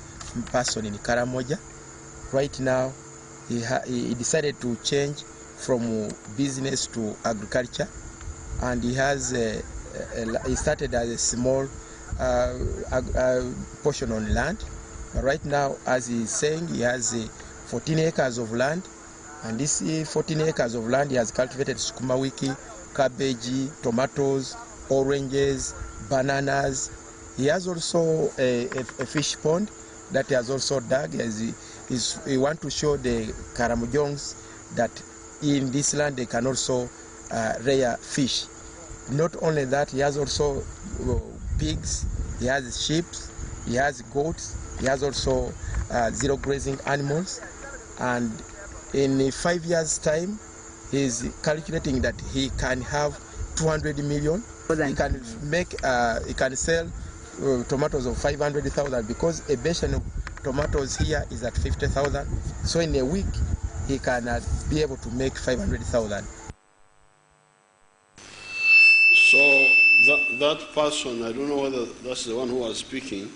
person in Karamoja. Right now, he decided to change from business to agriculture, and he has he started as a small portion on land. Right now, as he's saying, he has 14 acres of land, and this 14 acres of land he has cultivated sukuma wiki, cabbage, tomatoes, oranges, bananas. He has also a fish pond that he has also dug, as he want to show the Karamojongs that in this land they can also rear fish. Not only that, he has also pigs, he has sheep, he has goats, he has also zero grazing animals, and in 5 years' time, he's calculating that he can have 200 million. He can make, he can sell tomatoes of 500,000 because a basin of tomatoes here is at 50,000. So in a week, he can be able to make 500,000. So that person, I don't know whether that's the one who was speaking,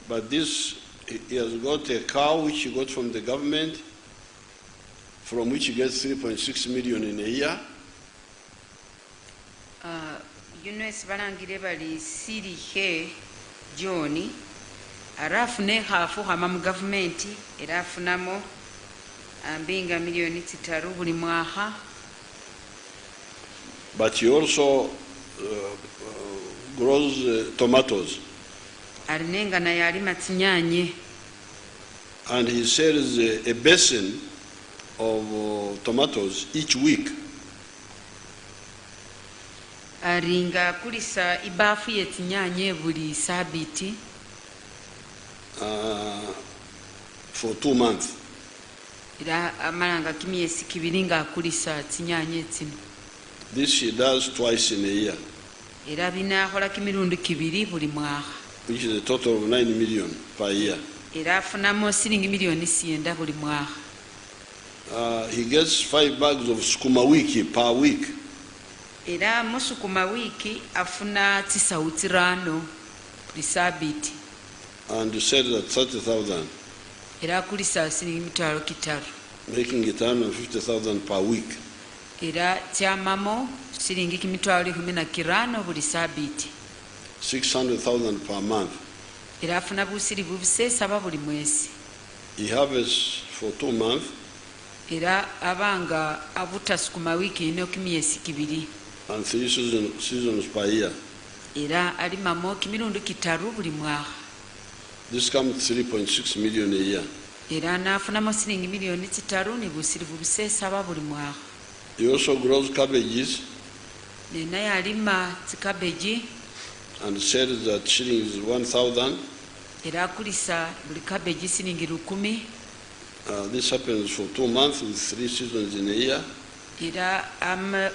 but this, he has got a cow which he got from the government, from which he gets 3.6 million in a year. Yunus balangire bali siri he Johnny arafune hafu hama mu government erafunamo ambinga milioni 3 buli mwaha. But he also grows tomatoes. Alinenga na yalima tsinyanye. And he sells a basin of tomatoes each week. Aringa kulisa ibafu yetinyanye buli sabiti. For 2 months. Ira amalanga kimyesi kibiringa kulisa tsinyanye tsino. This he does twice in a year. Ira binakola kimirundi kibiri buli mwaha. Which is a total of 9 million per year. Ira afunamo silingi milioni 9 buli mwaha. He gets 5 bags of sukuma wiki per week. Era musukuma wiki afuna tisautirano lisabiti. And you said that 30,000. Era kulisa silingi mitwalo kitaru. Making it 150,000 per week. Era chamamo silingi kimitwalo 15 buli sabiti. 600,000 per month. Era afuna busiri bubisesa buli mwezi. He harvests for 2 months. Era abanga abuta sukuma wiki ino kimyesi kibiri. And 3 seasons per year. Era alimamo kimirundi kitaru buli mwaha. This comes 3.6 million a year. Era nafunamo silingi milioni 3 ni busiri bubisesa buli mwaha. He also grows cabbages. Nena yalima tikabeji. And sells at shillings 1,000. Era kulisa buli cabbage silingi 10. This happens for 2 months with 3 seasons in a year. Era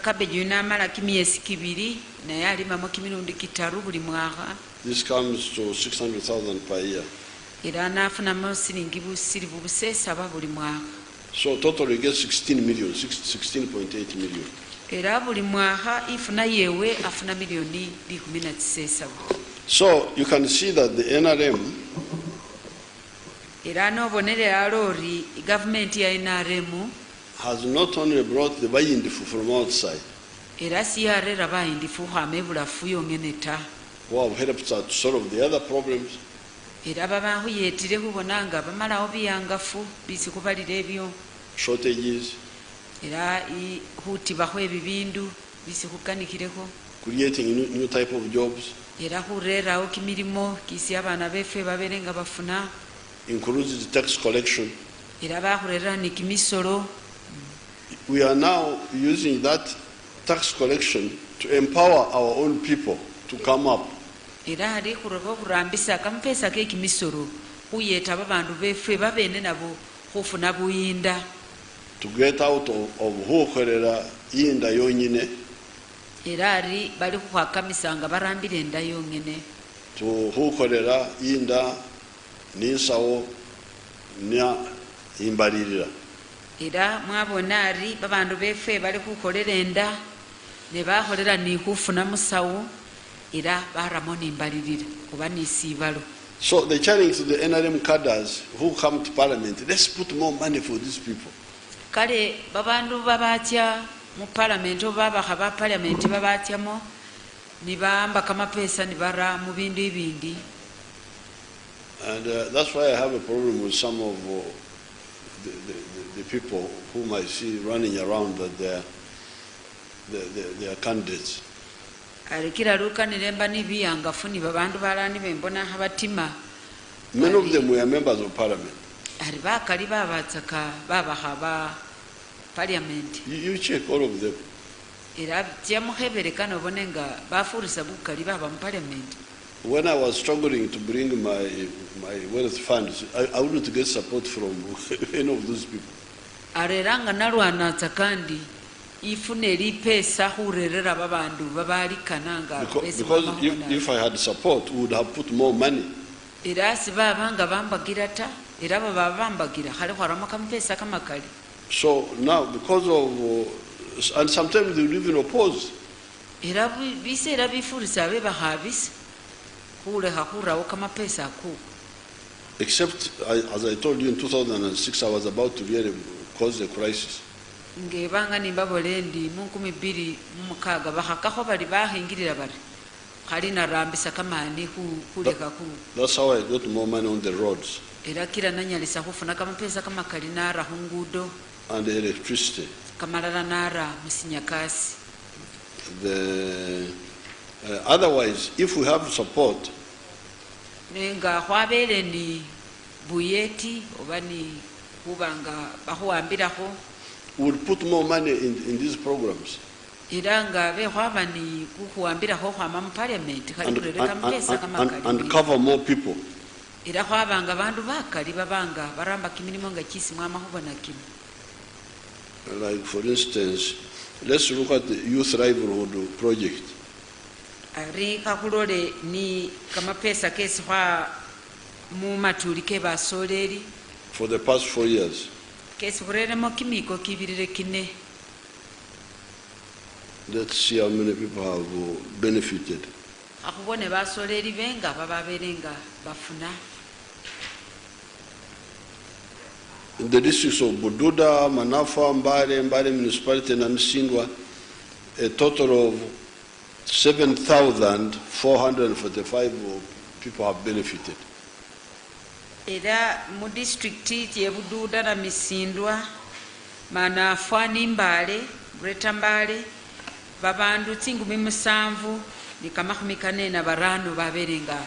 cabbage yunamala kimyesi kibiri naye alimamo kimirundi kitaru buli mwaha. This comes to 600,000 per year. Era nafunamo silingi busiri bubisesa buli mwaha. So totally he gets 16 million, 16.8 million. Era buli mwaha ifuna yewe afuna milioni 19. So you can see that the NRM era nobonere alori government ya NRM has not only brought the bayindifu from outside. Era siyarera bayindifu hamebula fuyo ngeneta. Who have helped us to solve the other problems. Era babahu yetire kubonanga bamalawo biyangafu bisi kubalira ebyo. Shortages. Era huti bahwe bibindu bisi kukanikireko. Creating new type of jobs. Era hurera okimirimo kisi abana befe baberenga bafuna. Includes the tax collection. Era bahurera nikimisoro. We are now using that tax collection to empower our own people to come up. Era hari kurambisa kampesa ke kimisoro kuyeta babandu befe babene nabo hofuna buyinda. To get out of inda yonyine era ari bali kukwakamisa nga barambira enda yonyine tuhukolera inda n'insawo nya imbalirira era mwabona ari babandu befe bali kukolera enda ne bakolera nikufuna musawo era baramo nimbalirira kuba nisibalo. So the challenge to the NRM cadres who come to parliament, let's put more money for these people. Kale babandu babatya mu parliament obabaka ba parliament babatyamo nibamba kamapesa nibara mu bindu ibindi. And that's why I have a problem with some of the people whom I see running around that they are candidates. Alikira luka nilemba nibiyangafu ni babandu balani bembona habatima. Many of them were members of parliament. Ariba kaliba batsaka baba haba parliament. You check all of them. Era tyamuhebere kano bonenga bafurisa bukaliba ba parliament. When I was struggling to bring my wealth funds, I wouldn't get support from any of those people. Areranga nalwana tsakandi ifune lipesa hurerera babandu babali kananga because if I had support, we would have put more money. Era sibabanga bambagira ta era baba bambagira hali hwarama kampesa kamakali. So now because of and sometimes they would even oppose. Era bisera bifurisa beba habisi hule hahura kamapesa ku. Except as I told you in 2006 I was about to really cause a crisis. Ngebanga nimbabolendi mu 2006 bahakaho bali bahingirira bali kali narambisa kamani kuleka ku. That's how I got more money on the roads. Era kila nanyalisa kufuna kamapesa kamakali nara hungudo and the electricity. Kamalala nara musinyakasi. Otherwise, if we have support, nenga hwabele ni buyeti obani kubanga bahuambiraho, would put more money in these programs. Iranga be hwabani kuhuambiraho hwama mu parliament and cover more people. Ira hwabanga bandu bakali babanga baramba kiminimo nga kisi mwama hubona kimi. Like for instance, let's look at the youth livelihood project. Ari kakulole ni kamapesa kesi hwa mu matulike basoleri for the past 4 years. Kesi hureremo kimiko kibirire kine. Let's see how many people have benefited. Akubone basoleri benga bababerenga bafuna. In the districts of Bududa, Manafa, Mbale municipality and Msindwa, a total of 7,445 people have benefited. Era mu district ye Bududa na Misindwa, Manafa ni Mbale, Greater Mbale, babandu 7,000 ni kama 4 baberenga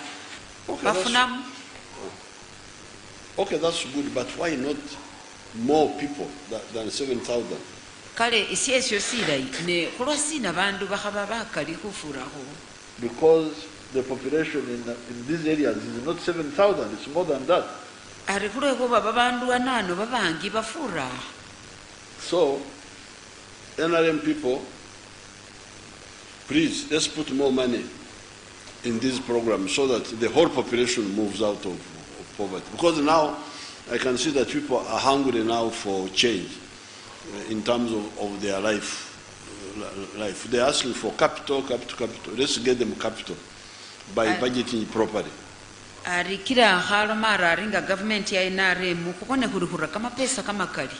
bafunamu. Okay, that's good, but why not more people than 7,000? Kale isi esyo sirai ne kulosina bandu bahaba bakali kufuraho. Because the population in these areas is not 7,000, it's more than that. Ari kuleko baba bandu anano babangi bafura. So, NRM people, please, let's put more money in these programs so that the whole population moves out of poverty. Because now I can see that people are hungry now for change in terms of their life. They're asking for capital. Let's get them capital by budgeting properly. Arikira halo mara ringa government ya NRM kukone kuruhura kama pesa kama kali.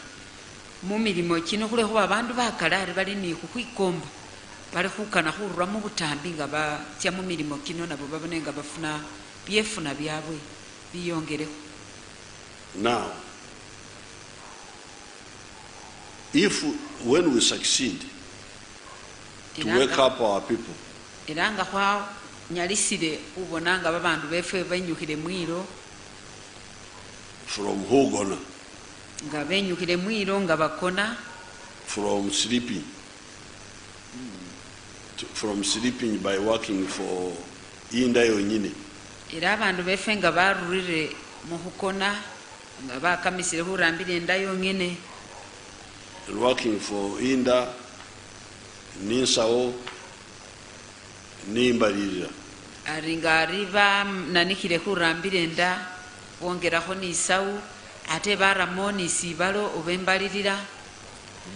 Mu milimo kino kule ho abandu bakalari bali ni kukwikomba. Bali kukana hurura mu butambi nga ba tya mu milimo kino nabo babonenga bafuna byefuna byabwe. Now, when we succeed to wake up our people, from Hogona, from sleeping by working for Inda Yonyine. Era abantu befe nga barurire mu hukona nga bakamisire hurambire enda yongene working for Inda ninsawo nimbalirira aringa ariba nanikire kurambire nda wongeraho nisawu ate baramoni sibalo obembalirira.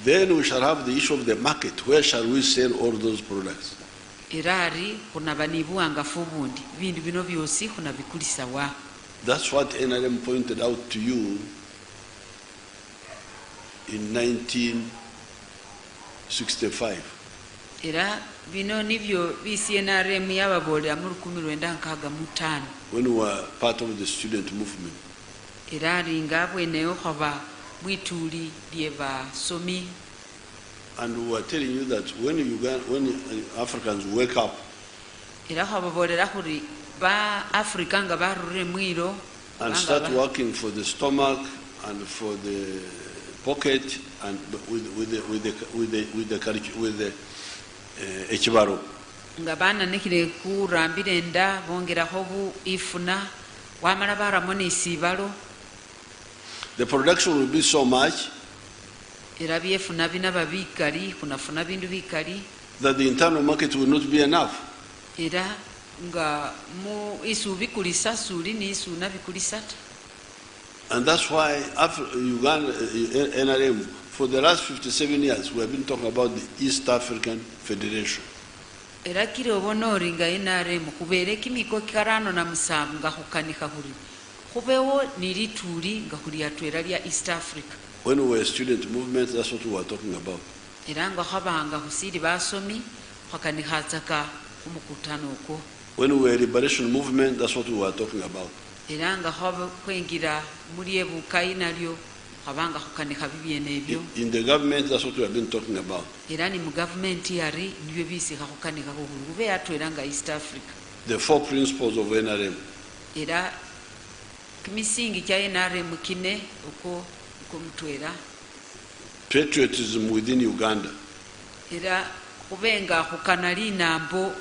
Then we shall have the issue of the market. Where shall we sell all those products? Irari kuna banibuanga fubundi bindu bino byosi kuna bikulisa wa. That's what NRM pointed out to you in 1965. Era bino nibyo bisi NRM yababolera mu 1965 when we were part of the student movement. Era ringa bweneyo hoba mwituli lieba somi. And we were telling you that when Africans wake up era hobabolera huri ba Africa nga barure mwiro and start working for the stomach and for the pocket and with the ekibaro nga bana nekire kurambire nda bongera hobu ifuna wamala baramoni sibalo. The production will be so much era byefuna binaba bikali kunafuna bindu bikali that the internal market will not be enough. Era nga mu isu bikulisa suli ni isu na bikulisa. And that's why Uganda NRM for the last 57 years we have been talking about the East African Federation. Era kire obonori nga NRM kubere kimiko karano na musamu nga hukanika huri kubewo nirituri nga huri atwera lya East Africa. When we were student movement, that's what we were talking about. Era nga habanga husiri basomi hakanikataka umukutano uko. When we were liberation movement, that's what we were talking about. Era nga hoba kwengira muri ebukai nalyo habanga hukanika bibyene ebyo. In the government, that's what we have been talking about. Era ni mu government yari nibyo bisi hakukanika kuhuru ube atwera nga East Africa. The 4 principles of NRM. Era kimisingi kya NRM kine uko kumtwera. Patriotism within Uganda. Era kubenga hukanali nambo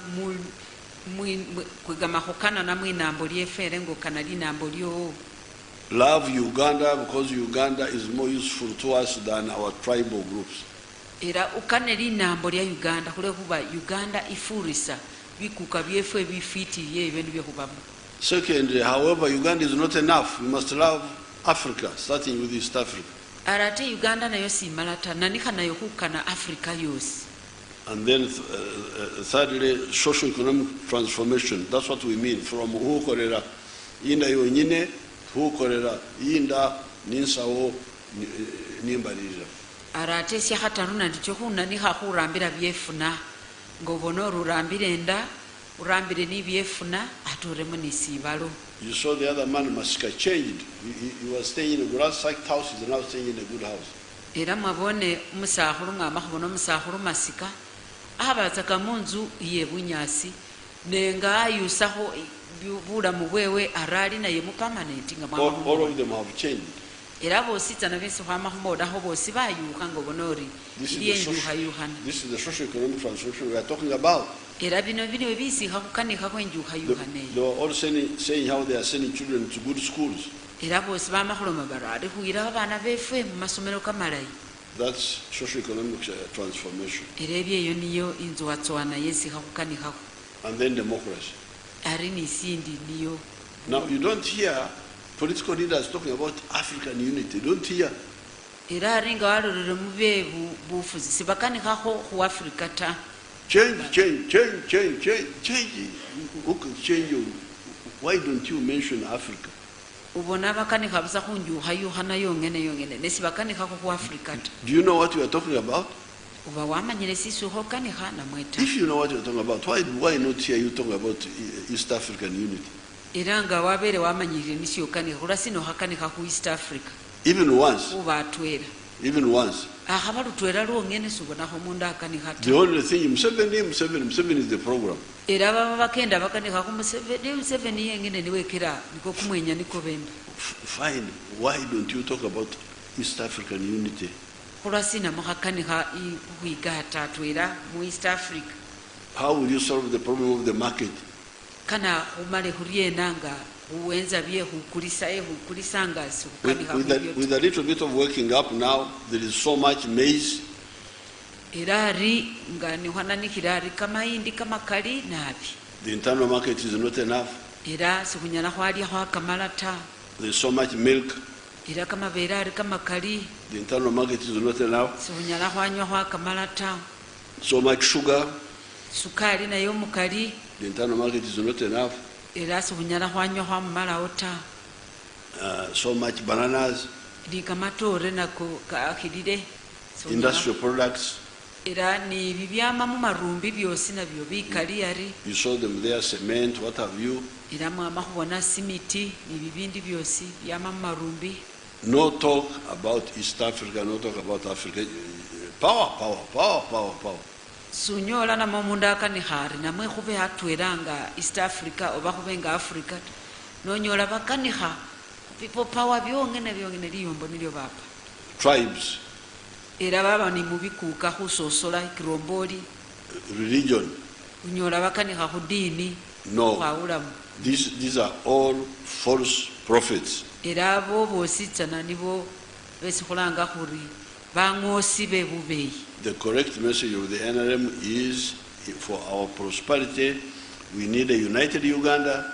kwegama hukana na mwinambo lyefere ngo kanali nambo lyo. Love Uganda because Uganda is more useful to us than our tribal groups. Era ukaneli nambo lya Uganda kule kuba Uganda ifurisa bikuka byefwe bifiti ye ibintu byokubamu. Secondly, however, Uganda is not enough. We must love Africa, starting with East Africa. Arate Uganda nayo simalata nanika nayo hukana Africa yosi. And then thirdly, socio-economic transformation. That's what we mean from hukorera inda yonyine hukorera inda ninsawo nimbalira. Arate si hataruna ndicho huna ni hakurambira byefuna ngobono rurambire nda urambire ni byefuna aturemo nisibalo. You saw the other man Masika changed. He was staying in a grass-sacked house. He's now staying in a good house. Era mwabone umusahuru ngamahobono umusahuru Masika abataka munzu ye bunyasi nenga ayusaho bula mubwewe arali na yemu permanent nga mwabone. All of them have changed. Era bosita na biso hama homoda ho bosi bayuka ngo bonori yenjuha yuhana. This is the socio-economic transformation we are talking about. Era bino bino bisi hakukanika kwenjuha yuhane. They were all saying how they are sending children to good schools. Era bosi bamahuloma barade huira abana befe mu masomero kamalayi. That's socio-economic transformation. Era ebyo niyo inzwatwana yesi hakukanika. And then democracy. Ari ni sindi niyo. Now you don't hear political leaders talking about African unity. Don't hear. Era ringa walorere mube bufuzi sibakanika ho Africa ta. Change. Who can change you? Why don't you mention Africa? Ubona bakanika busa kunjuha yuhana yongene nesibakanika ho Africa ta. Do you know what you are talking about? Uba wamanyire sisu ho kanika na mweta. If you know what you are talking about, why not hear you talking about East African unity? Iranga wabere wamanyire nisyo kanika kurasino hakanika ku East Africa. Even once. Uba atwera. Even once. Ahabalutwera lwongene subona ho munda akanika ta. The only thing Museveni is the program. Era baba bakenda bakanika ku Museveni yengene niwekera niko kumwenya niko bemba. Fine. Why don't you talk about East African unity? Kurasina muhakanika kuigata twera mu East Africa. How will you solve the problem of the market? Kana umale hurienanga uwenza bye hukulisanga with a little bit of waking up now, there is so much maize. Irari ngani hwanani kirari kama indi kama kali nabi. The internal market is not enough. Ira sikunyala hwali hwa kamalata. There's so much milk. Ira kama verari kama kali. The internal market is not enough. Sikunyala hwanywa hwa kamalata. So much sugar. Sukari na yomukali. The internal market is not enough. Ira sikunyala hwanywa hwa mumala ota. So much bananas. Di kama tore na kakidide. Industrial products. Ira ni bibyama mu marumbi byosi nabyo bikali yari. You saw them there, cement, what have you. Ira mwama kubona simiti ni bibindi byosi byama mu marumbi. No talk about East Africa, no talk about Africa. Power. Sunyola na momunda kani hari na mwe khube hatweranga East Africa oba khubenga Africa. Nonyola bakaniha people power byongene liyombo nilyo baba. Tribes. Era baba ni mubikuka khusosola kiromboli. Religion. Unyola bakaniha khudini. No. These are all false prophets. Era bo bositsana nibo besikhulanga khuri bangosi bebubeyi. The correct message of the NRM is for our prosperity we need a united Uganda.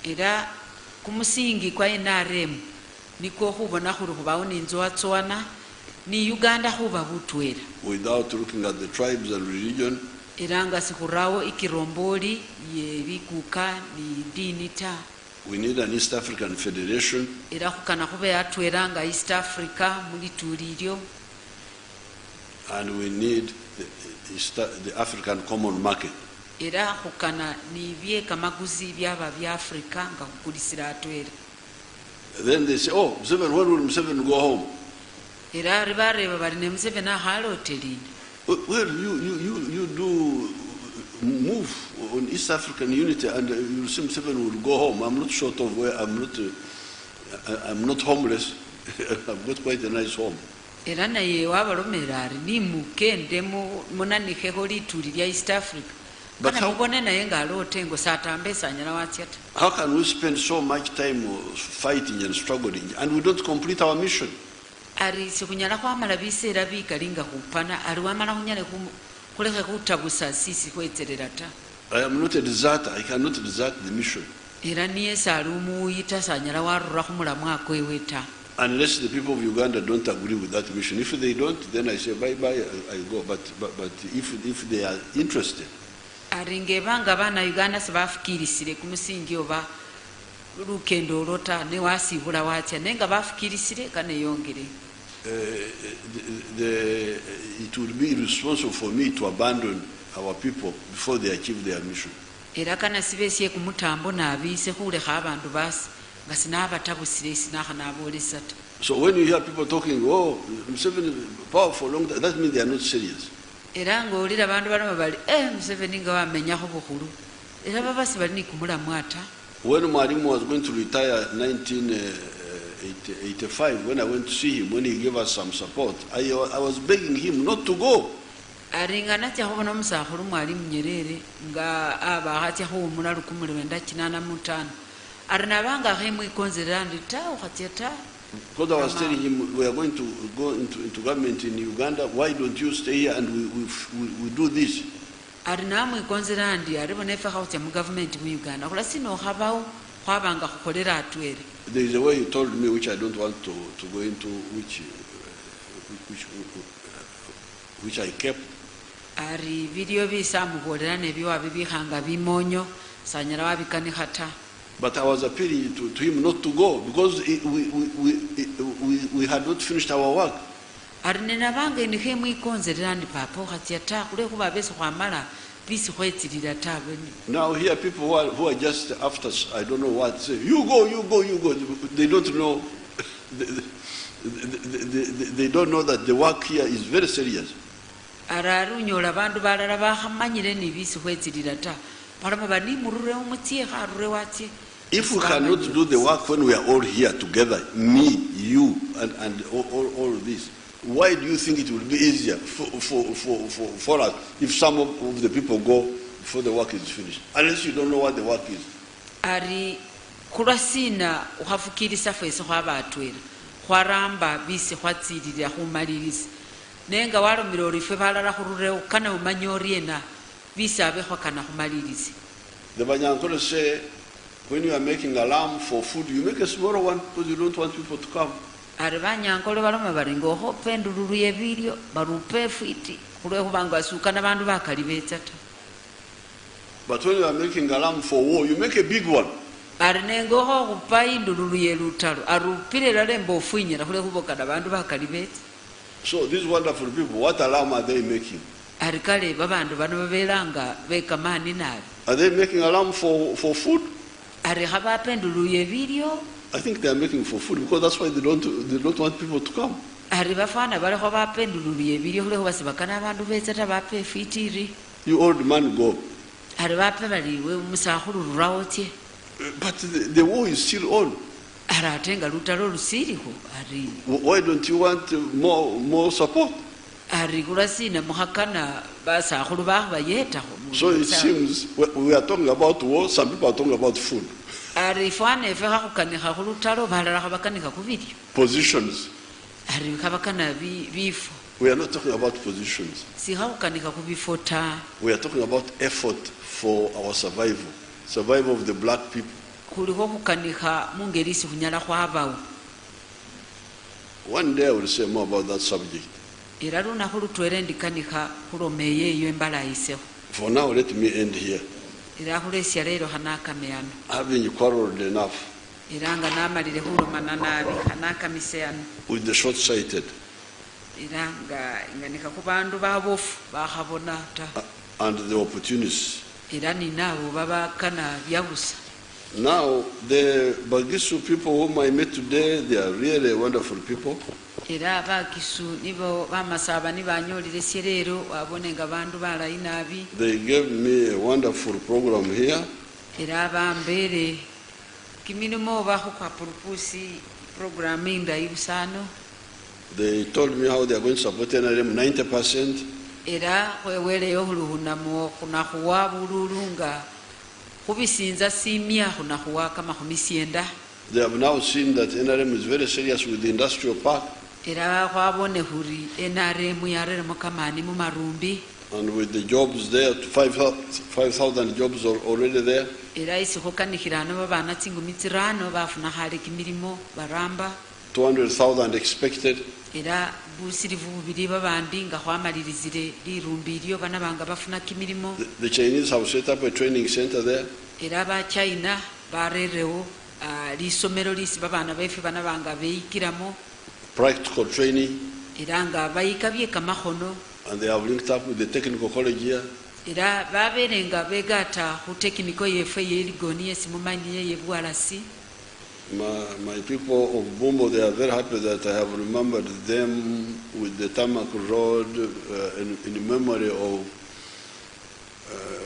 Era kumusingi kwa NRM niko khubona khuri khubawo ninzowatsowana ni Uganda khuba butwera. Without looking at the tribes and religion. Era nga sikhurawo ikiromboli yebikuka ni dini ta. We need an East African Federation. Era khukana khube atweranga East Africa mulituliryo. And we need the African Common Market. Era khukana ni bye kamaguzi byaba bya Africa nga kukulisira atwere. Then they say, oh, Museveni, when will Museveni go home? Era ribareba bali ne Museveni ahali hotelini. Well, you do move on East African unity and you see Museveni will go home. I'm not short of where I'm not homeless. I've got quite a nice home. Era naye wabalomerari ni mukende munaniheho lituli lya East Africa. But mubone naye ngalo otengo satambesa nyala watyata. How can we spend so much time fighting and struggling and we don't complete our mission? Ari sikunyala kwamala biseera bikalinga kupana ari wamala kunyale kuleke kutabusa sisi kwetserera ta. I am not a deserter. I cannot desert the mission. Era niye salumu yita sanyala warura khumulamu akweweta. Unless the people of Uganda don't agree with that mission. If they don't, then I say bye, I go. But if they are interested. Aringebanga bana Uganda sebafikirisire kumusingi oba lukendo lota ne wasibula watya nenga bafikirisire kane yongere. It would be irresponsible for me to abandon our people before they achieve their mission. Era kana sibesie kumutambo nabise khulekha abantu basi nga sinabatabusire sinaha nabolesata. So when you hear people talking, oh, Museveni powerful long, that means they are not serious. Era ngolira bantu bano bali Museveni nga wamenyaho bukhulu. Era babasi bali ni kumulamu ata. When Mwalimu was going to retire in 1985, when I went to see him, when he gave us some support, I was begging him not to go. Aringa natya hobono musakhulu Mwalimu Nyerere nga aba hatya ho mula 1985. Arina banga khemwe konzera ndita ukhatyata. Because I was telling him we are going to go into government in Uganda, why don't you stay here and we do this? Arina mwe konzera ndi aribone fa khawtya mu government mu Uganda. Kula sino khabawo khwabanga khukolera atwere. There is a way he told me which I don't want to go into, which I kept. Ari video bisa mubolera nebyo abibihanga bimonyo sanyala wabikani khata. But I was appealing to him not to go because we had not finished our work. Arinena bange ni khemwe ikonzerera ndi papa khatyata kule kuba beso kwamala bisi khwetirira tabeni. Now here people who are just after I don't know what say you go. They don't know they don't know that the work here is very serious. Ararunyola bantu balala bakhamanyire ni bisi khwetirira ta. If we cannot do the work when we are all here together, me, you, and all this, why do you think it will be easier for us if some of the people go before the work is finished? Unless you don't know what the work is. Ari kurasina uhafukirisa fese khwabatwera khwaramba bise khwatsirira khumalirisa nenga walomira olife balala khurureo kana umanye oriena bisabekho kana khumalilize. The Banyankole say, when you are making alarm for food, you make a smaller one because you don't want people to come. Ari Banyankole baloma bali ngokho pendululu yebilyo barupe fiti khulwe khubanga asukana bandu bakali betsa ta. But when you are making alarm for war, you make a big one. Ari nengokho khupa indululu yelutalo arupire lale mbofuinyira khulwe khubokana bandu bakali betsa. So these wonderful people, what alarm are they making? Ari kale babandu bano babelanga bekamani nabi. Are they making alarm for food? Ari khaba pendululu yebilyo. I think they are making for food because that's why they don't want people to come. Ari bafana bale khaba pendululu yebilyo khulwe khubasibakana bandu betsa ta bape fitiri. You old man go. Ari bape bali we musakhulu rawotye. But the war is still on. Why don't you want more support? So it seems we are talking about war, some people are talking about food. Positions. We are not talking about positions. We are talking about effort for our survival of the black people. One day I will say more about that subject. For now, let me end here. Having quarreled enough with the short-sighted and the opportunists. Now, the BUGISU people whom I met today, they are really wonderful people. They gave me a wonderful program here. They told me how they are going to support NRM 90%. They have now seen that NRM is very serious with the industrial park. And with the jobs there, 5,000 jobs are already there. 200,000 expected. The Chinese have set up a training center there. Practical training. And they have linked up with the technical college here. My people of Bumbo, they are very happy that I have remembered them with the Tarmac Road in memory of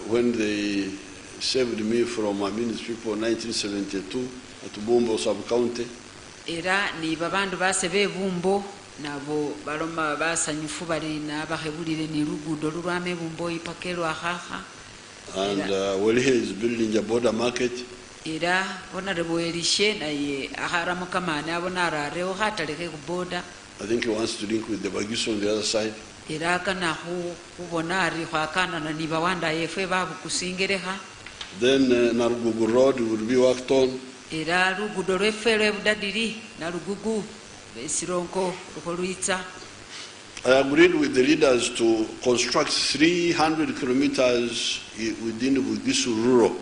when they saved me from Amin's people in 1972 at Bumbo sub-county. Nabo baloma basanyufu bali nabahebulire ni lugudo lulwame Bumbo ipakelwa haha. And well, he is building a border market. Era honorable Elishe na ye aharamu kamane abonara reo hataleke ku border. I think he wants to link with the BUGISU on the other side. Era kana kubonari hwakana na nibawanda yefe babu kusingereha. Then Narugugu Road will be worked on. Era lugudo lwefere budadiri na Lugugu besironko rukolwitsa. I agreed with the leaders to construct 300 kilometers within the BUGISU rural.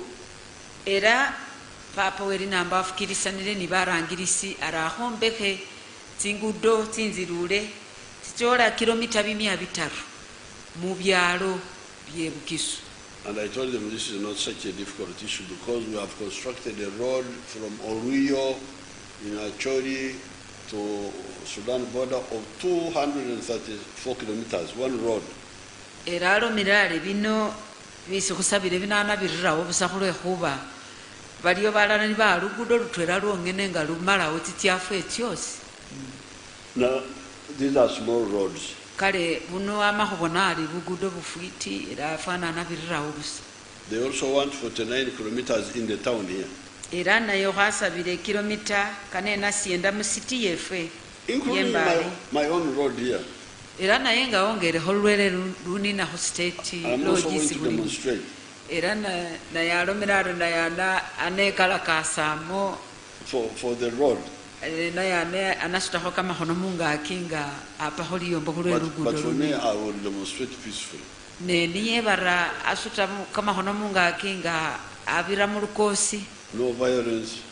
Era papa weri namba afukirisanire nibarangirisi arahombeke tingudo tinzirule tichola kilomita 500 mu byalo bye BUGISU. And I told them this is not such a difficult issue because we have constructed a road from Oruyo in Achori to Sudan border of 234 kilometers, one road. Eralo mirale bino bisukusabire binana birirawo busakhulwe khuba baliyo balala ni balugudo lutwera lwongene nga lumala otityafu etyosi. Now, these are small roads. Kale buno amakhubona ali bugudo bufwiti era fanana birirawo busa. They also want 49 kilometers in the town here. Era nayo khasabire kilomita kanena sienda mu city yefe. Including my own road here. era naye nga wongereho olwere luninaho state logis buli era naye alomera alo naye anekalakasamo for the road. naye anasutaho kamahono mungaki nga apaho liyombo hulwe lugudo But for me, I will demonstrate peacefully. ne niye bara asuta kamahono mungaki nga abira mu lukosi. No violence.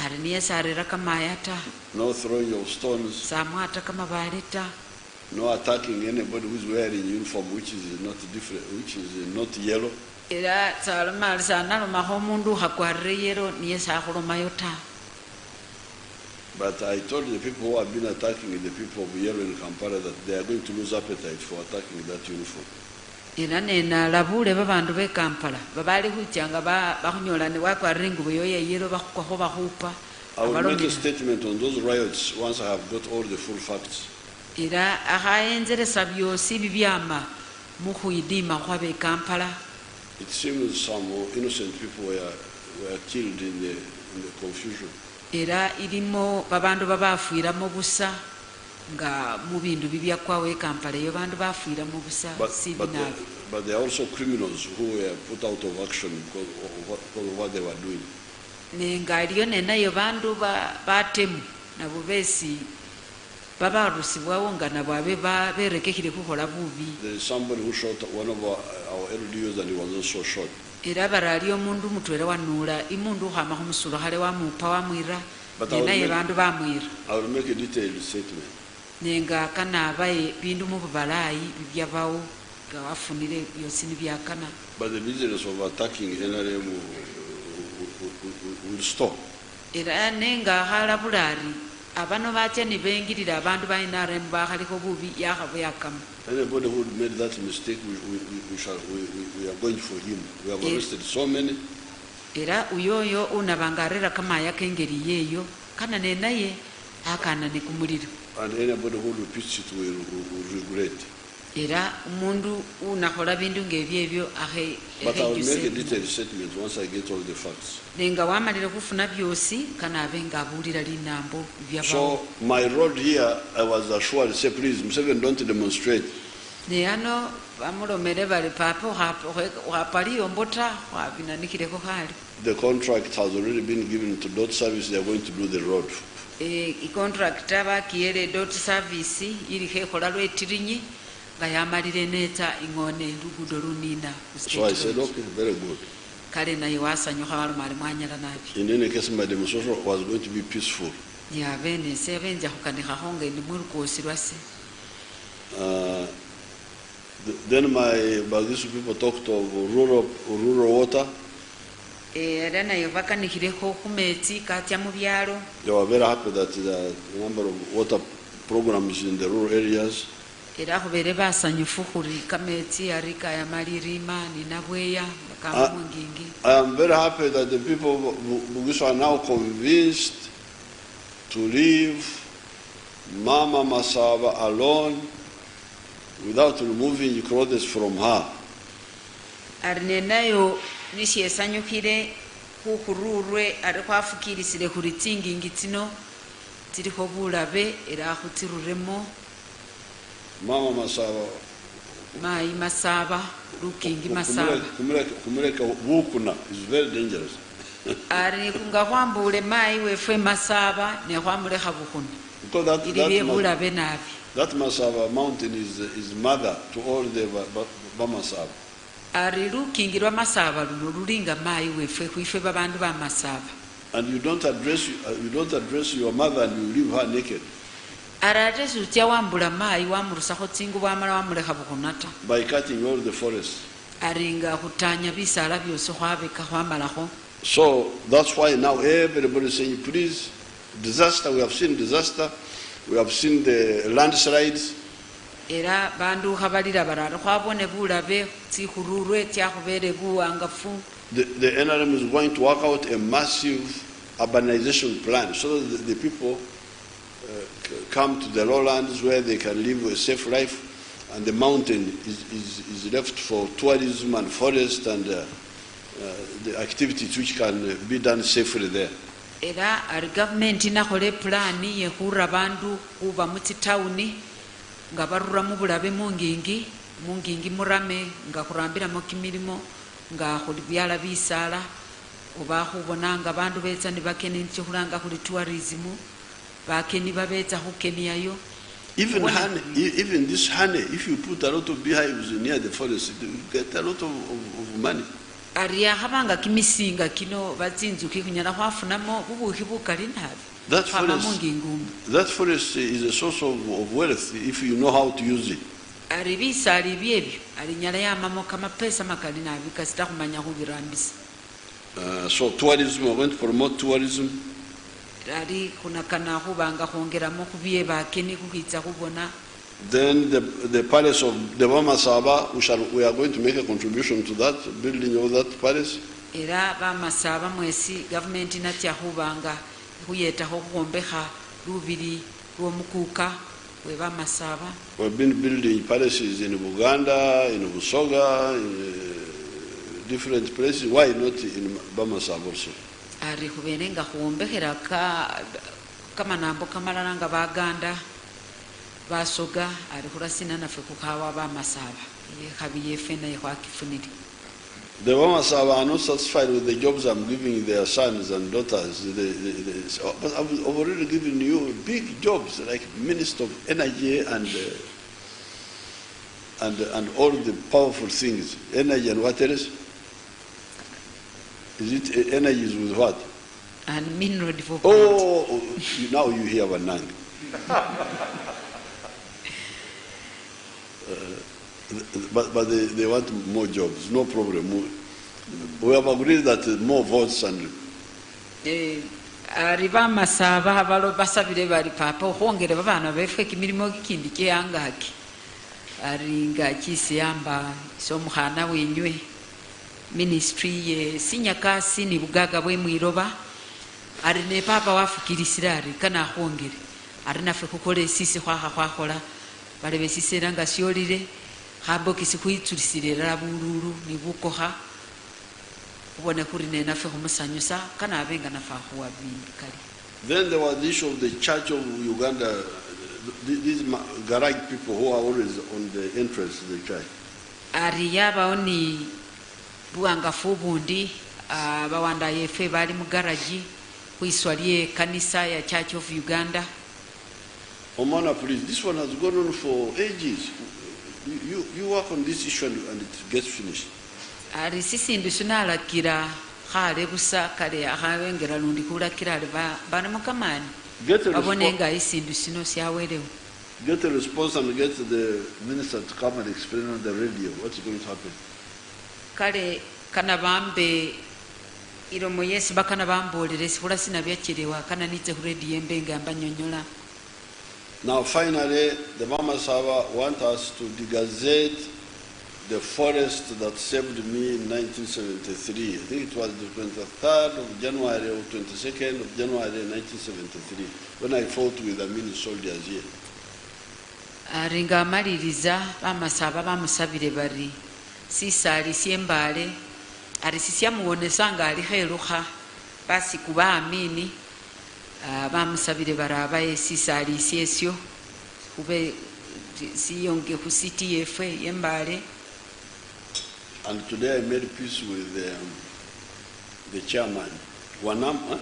ari niye sarira kamayata. No throwing of stones. Samwata kamabalita. No attacking anybody who is wearing uniform which is not different, which is not yellow. Era salama sanalomaho omundu hakwarire yero niye sahulomayo ta. But I told the people who have been attacking the people of yellow in Kampala that they are going to lose appetite for attacking that uniform. Era nena labule babandu be Kampala babali huchanga bahunyola ne wakwarire engubo yo yero bakukwaho bahupa. I will make a statement on those riots once I have got all the full facts. Era ahaenzeresa byosi bibyama muhuidima hwabe Kampala. It seems some innocent people were killed in the confusion. Era ilimo babandu babafuira mu busa nga mu bindu bibyakwawe Kampala yo bandu bafuira mu busa sibinabi. But there are also criminals who were put out of action because of what they were doing. Nenga iliyo nenayo bandu batemu nabo besi babarusibwawo nga nabo abe berekekire kukola bubi. There is somebody who shot one of our LDUs and he was also shot. Era barali omundu mutwera wanula imundu hama humusuro hale wamupa wamwira nenaye bandu bamwira. I will make a detailed statement. Nenga kana abaye bindu mu bubalayi bibyabawo nga wafunire byosi nibyakana. But the business of attacking NRM will stop. Era nenga halabulari abano bache ni bengirira abantu ba NRM bahaliko bubi yakama. Anybody who made that mistake, we are going for him. We have arrested so many. Era uyoyo unabangarira kama yakengeri yeyo kana nenaye akana ni kumuliro. And anybody who repeats it will regret. Era umundu unakola bindu ngebyebyo ahe. But I will make a detailed statement once I get all the facts. Nenga wamalira kufuna byosi kana abenga abulira linambo byabawo. So my role here, I was assured, say please, Museveni, don't demonstrate. Ne ano bamulomere bali papo hapali ombota wabinanikireko hali. The contract has already been given to dot service. They are going to do the road. Contract abakiere dot service iri hekola lwetirinyi nga yamalire neta ingone lugudo runina. So I said, okay, very good. Kale naye wasanyuka walumali mwanyala nabi. In any case, my demonstration was going to be peaceful. Ya bene sebenja kukanika honge ndi mulkosi lwase. Then my BUGISU people talked of rural water. Era naye bakanikireko kumeti katya mu byalo. They were very happy that the number of water programs in the rural areas. Era kubere basanyufu kuri kameti arika ya malirima ninabweya bakamba mungingi. I am very happy that the people of BUGISU are now convinced to leave Mama Masaba alone without removing clothes from her. Arinenayo nishi esanyukire kukururwe ariko afukirisire kuri tingingi tino tiriko bulabe era akutiruremo. Mama Masaba. Mai Masaba, looking Masaba. Kumuleka wukuna is very dangerous. Ari kunga kwambule mai wefe Masaba ne kwamuleka bukuna. Because that Masaba mountain is mother to all the Bamasaba. Ari looking rwa Masaba lulinga mai wefe kuife babandu ba Masaba. And you don't address your mother and you leave her naked. Arajesu tia wambula mai wamurusaho tingu bwamala wamuleka bukunata. By cutting all the forests. Aringa kutanya bisala byose kwabeka kwamalaho. So that's why now everybody is saying, please, disaster, we have seen disaster, we have seen the landslides. Era bandu habalira barara kwabone bulabe tikururwe tyakubere buwangafu. The NRM is going to work out a massive urbanization plan so that the people come to the lowlands where they can live a safe life, and the mountain is left for tourism and forest and the activities which can be done safely there. Era our government inakole plani yehura bandu kuba muti tawuni nga baruramu bulabe mungingi murame nga khurambiramo kimilimo nga khuli byala bisaala oba khubona nga bandu betsa ni bakeni nikyo khulanga khuli tourism bakeni babetsa khukeniyayo. Even honey, even this honey, if you put a lot of beehives near the forest, you get a lot of money. Ariya habanga kimisinga kino batsinzuki kunyala khwafunamo bubukhi bukali nabi. That forest is a source of wealth if you know how to use it. Ari bisaali byebyo ali nyala yamamo kamapesa makali nabi kasita khumanya khubirambisa. So tourism, we're going to promote tourism. Ari kunakana khubanga khongeramo kubiye bakeni kukhitsa khubona. Then the palace of the Bamasaba, we are going to make a contribution to that, building of that palace. Era Bamasaba mwesi government inatya khubanga khuyetaho khwombekha lubiri lwomukuka we Bamasaba. We've been building palaces in Uganda, in Busoga, in different places. Why not in Bamasaba also? Ari khubenenga khwombekhera kamanambo kamalala nga Baganda basoga ari khurasina nafe khukhawa Bamasaba yekhabi yefe naye khwakifuniri. The Bamasaba are not satisfied with the jobs I'm giving their sons and daughters. But I've already given you big jobs like Minister of Energy and all the powerful things. Energy and what else? Is it energy is with what? And mineral development. Oh, now you hear Wanang. But they want more jobs, no problem. We have agreed that more votes and... Ari Bamasaba balo basabire bali papa khongere babana befe kimilimo kikindi kyangaki ari nga kisiyamba somukhana wenywe ministry ye sinyakasi ni bugaga bwe mwiroba ari ne papa wafikirisira ari kana khongere ari nafe kukole sisi khwakhola bale besisera nga syolire khabo kisi khwitsulisire rabululu ni bukoha ubone kuri ne nafe khumusanyusa kana abenga nafa khuwa bindi kali. Then there was the issue of the Church of Uganda, these garage people who are always on the entrance to the church. Ari yabaoni buangafu bundi bawanda yefe bali mu garage kwiswalie kanisa ya Church of Uganda. Omana, please, this one has gone on for ages. You work on this issue and it gets finished. Ari sisi ndusuna kira khale busa kale akhabengera lundi kulakira ali bana mukamani abonenga isindu sino syawelewo. Get a response and get the minister to come and explain on the radio what's going to happen. Kale kana bambe iromo yesi bakana bambolere sifula sina byakirewa kana nitse ku radio embenga ambanyonyola. Now finally the Bamasaba want us to degazette the forest that saved me in 1973. I think it was the 23rd of January or 22nd of January 1973 when I fought with the many soldiers here. Aringa maliriza Bamasaba bamusabire bari sisali siembale arisisia muonesanga ali kheruka basi kuba amini bamusabire baraba sisali siesyo kube siyonge ku city yefe yembale. And today I made peace with the chairman, Walimbwa.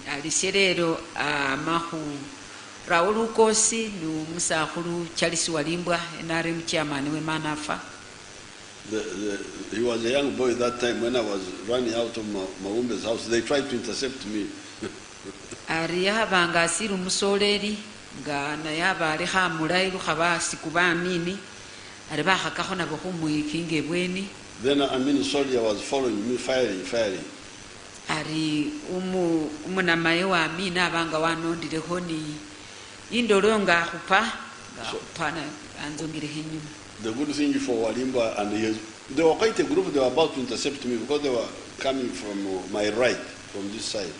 Aliserero mahu Raulu Kosi, no Musahulu, Charles Walimbwa, NRM chairman, we manafa. He was a young boy that time when I was running out of Maumbe's house. They tried to intercept me. Aria Bangasiru Musoleri. Gana yaba ali khamulai lukhaba sikuba amini ali bakhakakho nabo khumwikinge bweni. Then soldier was following me, firing. Ari umunamaye wa amini abanga wanondilekho ni indolo nga khupa pana anzongire hinyuma. The good thing for Walimba and they were quite a group. They were about to intercept me because they were coming from my right, from this side.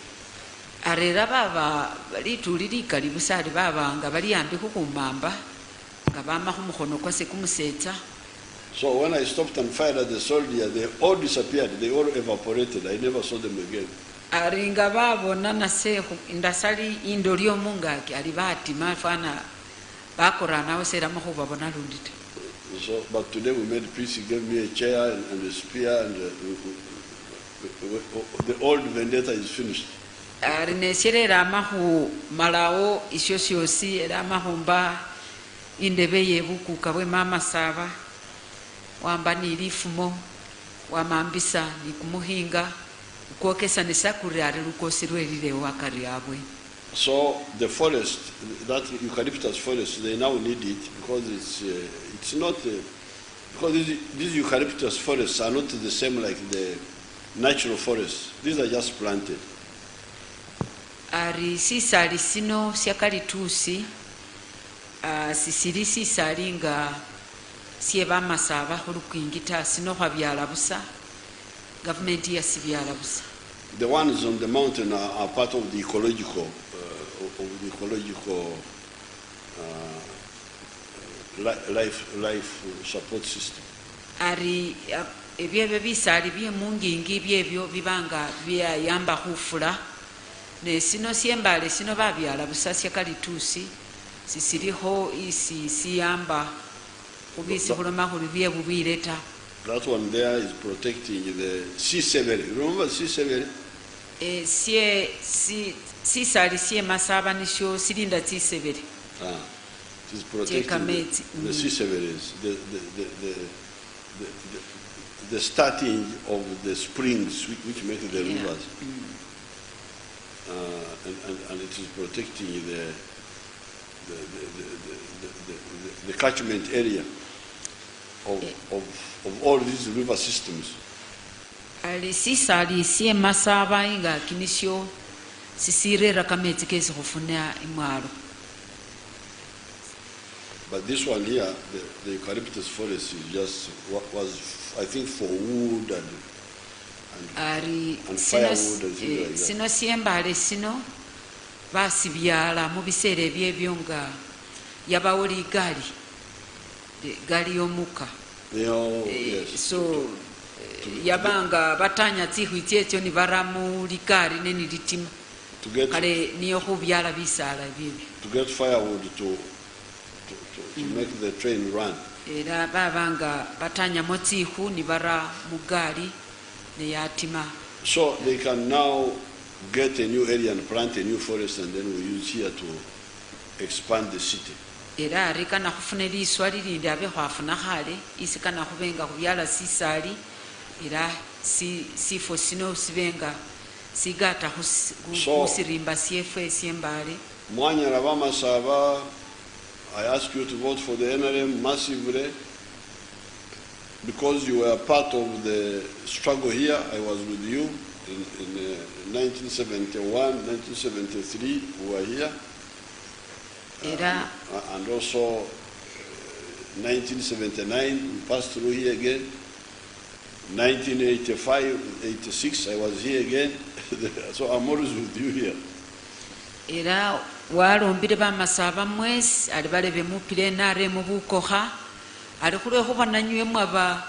Arera baba lituliri kalibusali baba nga bali ambi kukumamba nga bama khumukhono kwase kumusetsa. So when I stopped and fired at the soldier, they all disappeared. They all evaporated. I never saw them again. aringa babona nase indasali indolio mungaki alibati mafana bakora nawe sera mahuba bona lundite. So, but today we made peace. He gave me a chair and a spear, and the old vendetta is finished. Arinesherera mahu malao isyosiosi era mahumba indebe yebuku kabwe mama saba wamba nilifumo wamambisa ni kumuhinga ukwokesa nesakuri ari lukosirwe lile wakari abwe. So the forest, that eucalyptus forest, they now need it because it's not because these eucalyptus forests are not the same like the natural forests. These are just planted. Ari sisali sino siakali tusi sisiri sisali nga sieba masaba hulukwingita sino habyala busa government yasibyala busa. The ones on the mountain are part of the ecological life support system. Ari ebyebyo bisali byemungingi byebyo bibanga byayamba hufula ne sino siembale sino babyala busa siakali tusi sisiriho isi siyamba ubisi huloma hulu byebubireta. That one there is protecting the C7. Remember C7? Sisali sie masaba nisho silinda C7. It is protecting the C7 is the starting of the springs which make the rivers. And it is protecting the catchment area of all these river systems. Ali sisali sie masaba inga kinisho sisirera kameti kesi hufuna imwaro. But this one here, the eucalyptus forest is just was I think for wood and firewood and things like that. Sino siembale sino basibyala mu biseera ebyebyo nga yabawoli gali yomuka. So yabanga batanya tsihwiti ekyo ni baramu likari neni litima kale niyo hubyala bisala byebyo to get firewood to make the train run. Era babanga batanya motsihu ni bara mugali ne yatima. So they can now get a new area and plant a new forest, and then we use here to expand the city. Era rikana kufune liswa lilindi abe hwafuna hale isikana kubenga kubyala sisali era sifo sino sibenga sigata husirimba siefe siembale. Mwanya Rabama Saba, I ask you to vote for the NRM massively because you were part of the struggle here. I was with you in 1971, 1973, we were here. And also 1979, we passed through here again. 1985, 86, I was here again. So I'm always with you here. Era walumbire bamasaba mwesi ali balebe mupire NRM mu bukoha ali kuleho bananywe mwaba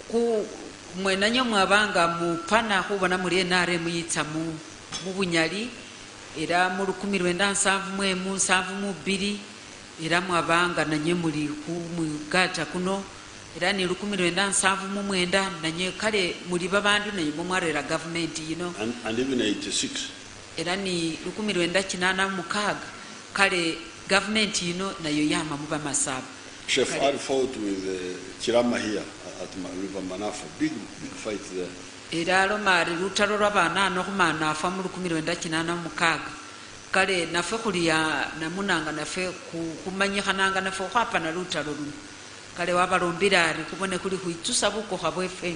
ku mwenanyo mwabanga mupana kubona muri NRM yitsa mu bunyali era mu 1972 era mwabanga nanye muri ku mugata kuno era ni 1979 nanye kale muri babandu nanye mu mwarera government and even 86 era ni 1986 kale government nayo yama mu bamasaba. Chef I fought with Chirama here at River Manafa, big fight there. Era lomari lutalo lwabana no kumana afa mu 1986 kale nafe kuliya namunanga nafe kumanyikananga nafe kwapa na lutalo luno kale wabalombira ari kubone kuli huitusa buko habwefe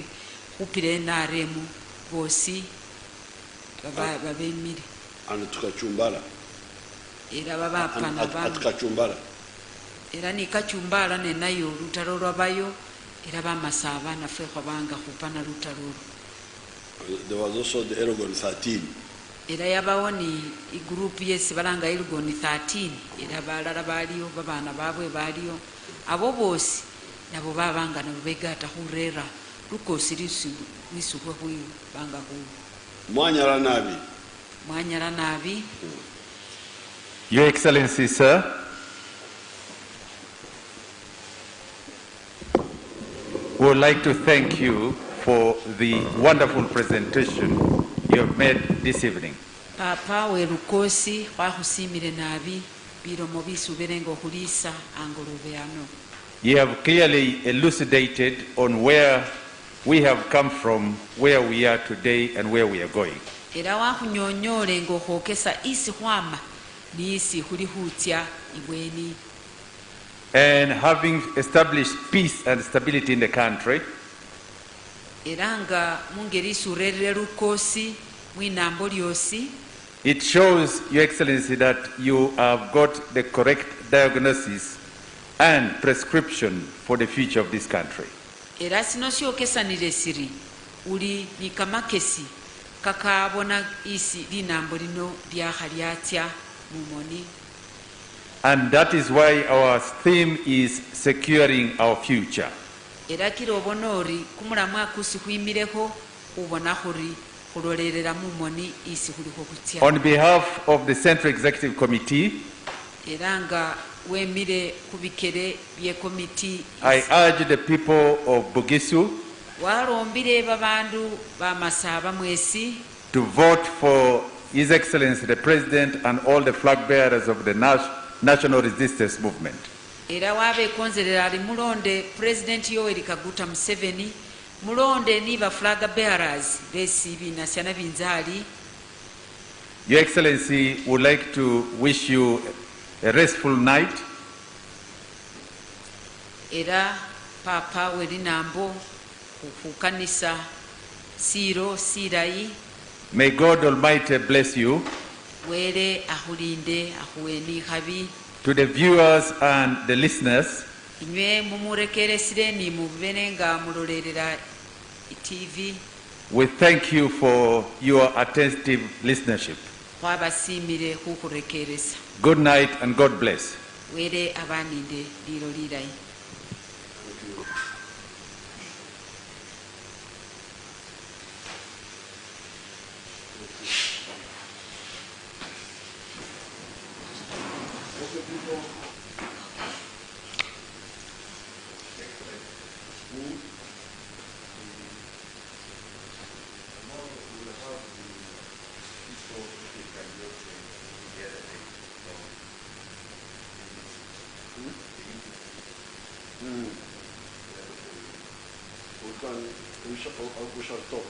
kupire NRM bosi babemire and tukachumbala era babapana atkachumbala era ni kachumbala ne nayo lutalo lwabayo era bamasaba nafe kwabanga kupana lutalo. There was also the Eragon 13. Era yabawoni igroup yesi balanga Eragon 13 era balala baliyo babana babwe baliyo abo bosi nabo babanga nabo begata hurera lukosirisu nisukwe huyo banga hu Mwanyala nabi. Mwanyala nabi. Your Excellency, sir, we would like to thank you for the wonderful presentation you have made this evening. Papa werukosi wahusimire nabi biromo bisubirengo okulisa angolobe ano. You have clearly elucidated on where we have come from, where we are today, and where we are going. Era wakunyonyole ngohokesa isi hwama ni isi hulihutya ibweni. And having established peace and stability in the country, Eranga mungeri surere rukosi mwinambo lyosi. it shows, Your Excellency, that you have got the correct diagnosis and prescription for the future of this country. Era sino syokesanire siri uli ni kamakesi kakabona isi linambo lino lyakhalyatya mumoni. And that is why our theme is securing our future. Era kiro obonori kumulamwa akusi khwimirekho ubona khuri khulolelera mumoni isi khulikho khutya. On behalf of the Central Executive Committee, Era nga wemire khubikere bye committee I urge the people of BUGISU walombire babandu bamasaba mwesi to vote for His Excellency the President and all the flag bearers of the National Resistance Movement. Era wabekonzerera ali mulonde President Yoweri Kaguta Museveni, mulonde ni ba flag bearers besibi nasyana binzali. Your Excellency would like to wish you a restful night. Era papa welinambo kukanisa siro sirai. May God Almighty bless you. Wele ahulinde ahuweni habi. To the viewers and the listeners, Inywe mumurekere sireni mubenenga mulolelera TV. we thank you for your attentive listenership. Wabasimire hukurekeresa. Good night and God bless. Wele abaninde lilo lirai. We shall talk.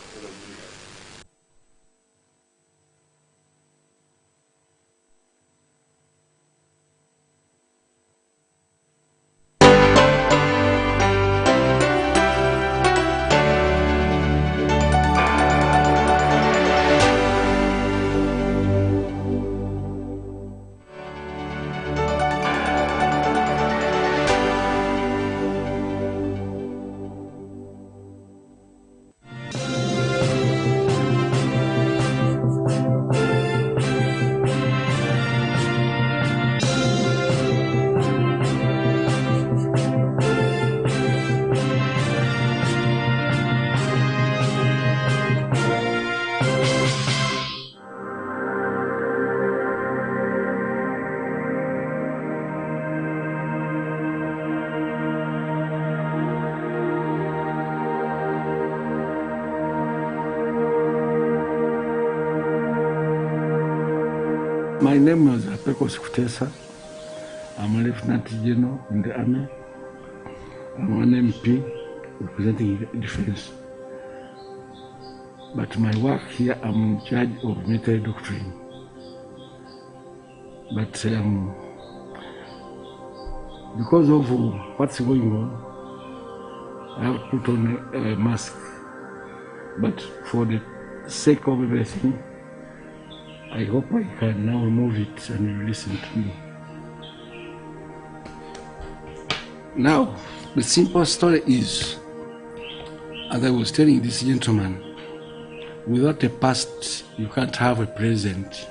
My name is Pekos Kutesa. I'm a Lieutenant General in the Army. I'm an MP representing defense. But my work here, I'm in charge of military doctrine. But because of what's going on, I have to put on a mask. But for the sake of everything, I hope I can now remove it and you listen to me. Now, the simple story is, as I was telling this gentleman, without a past, you can't have a present.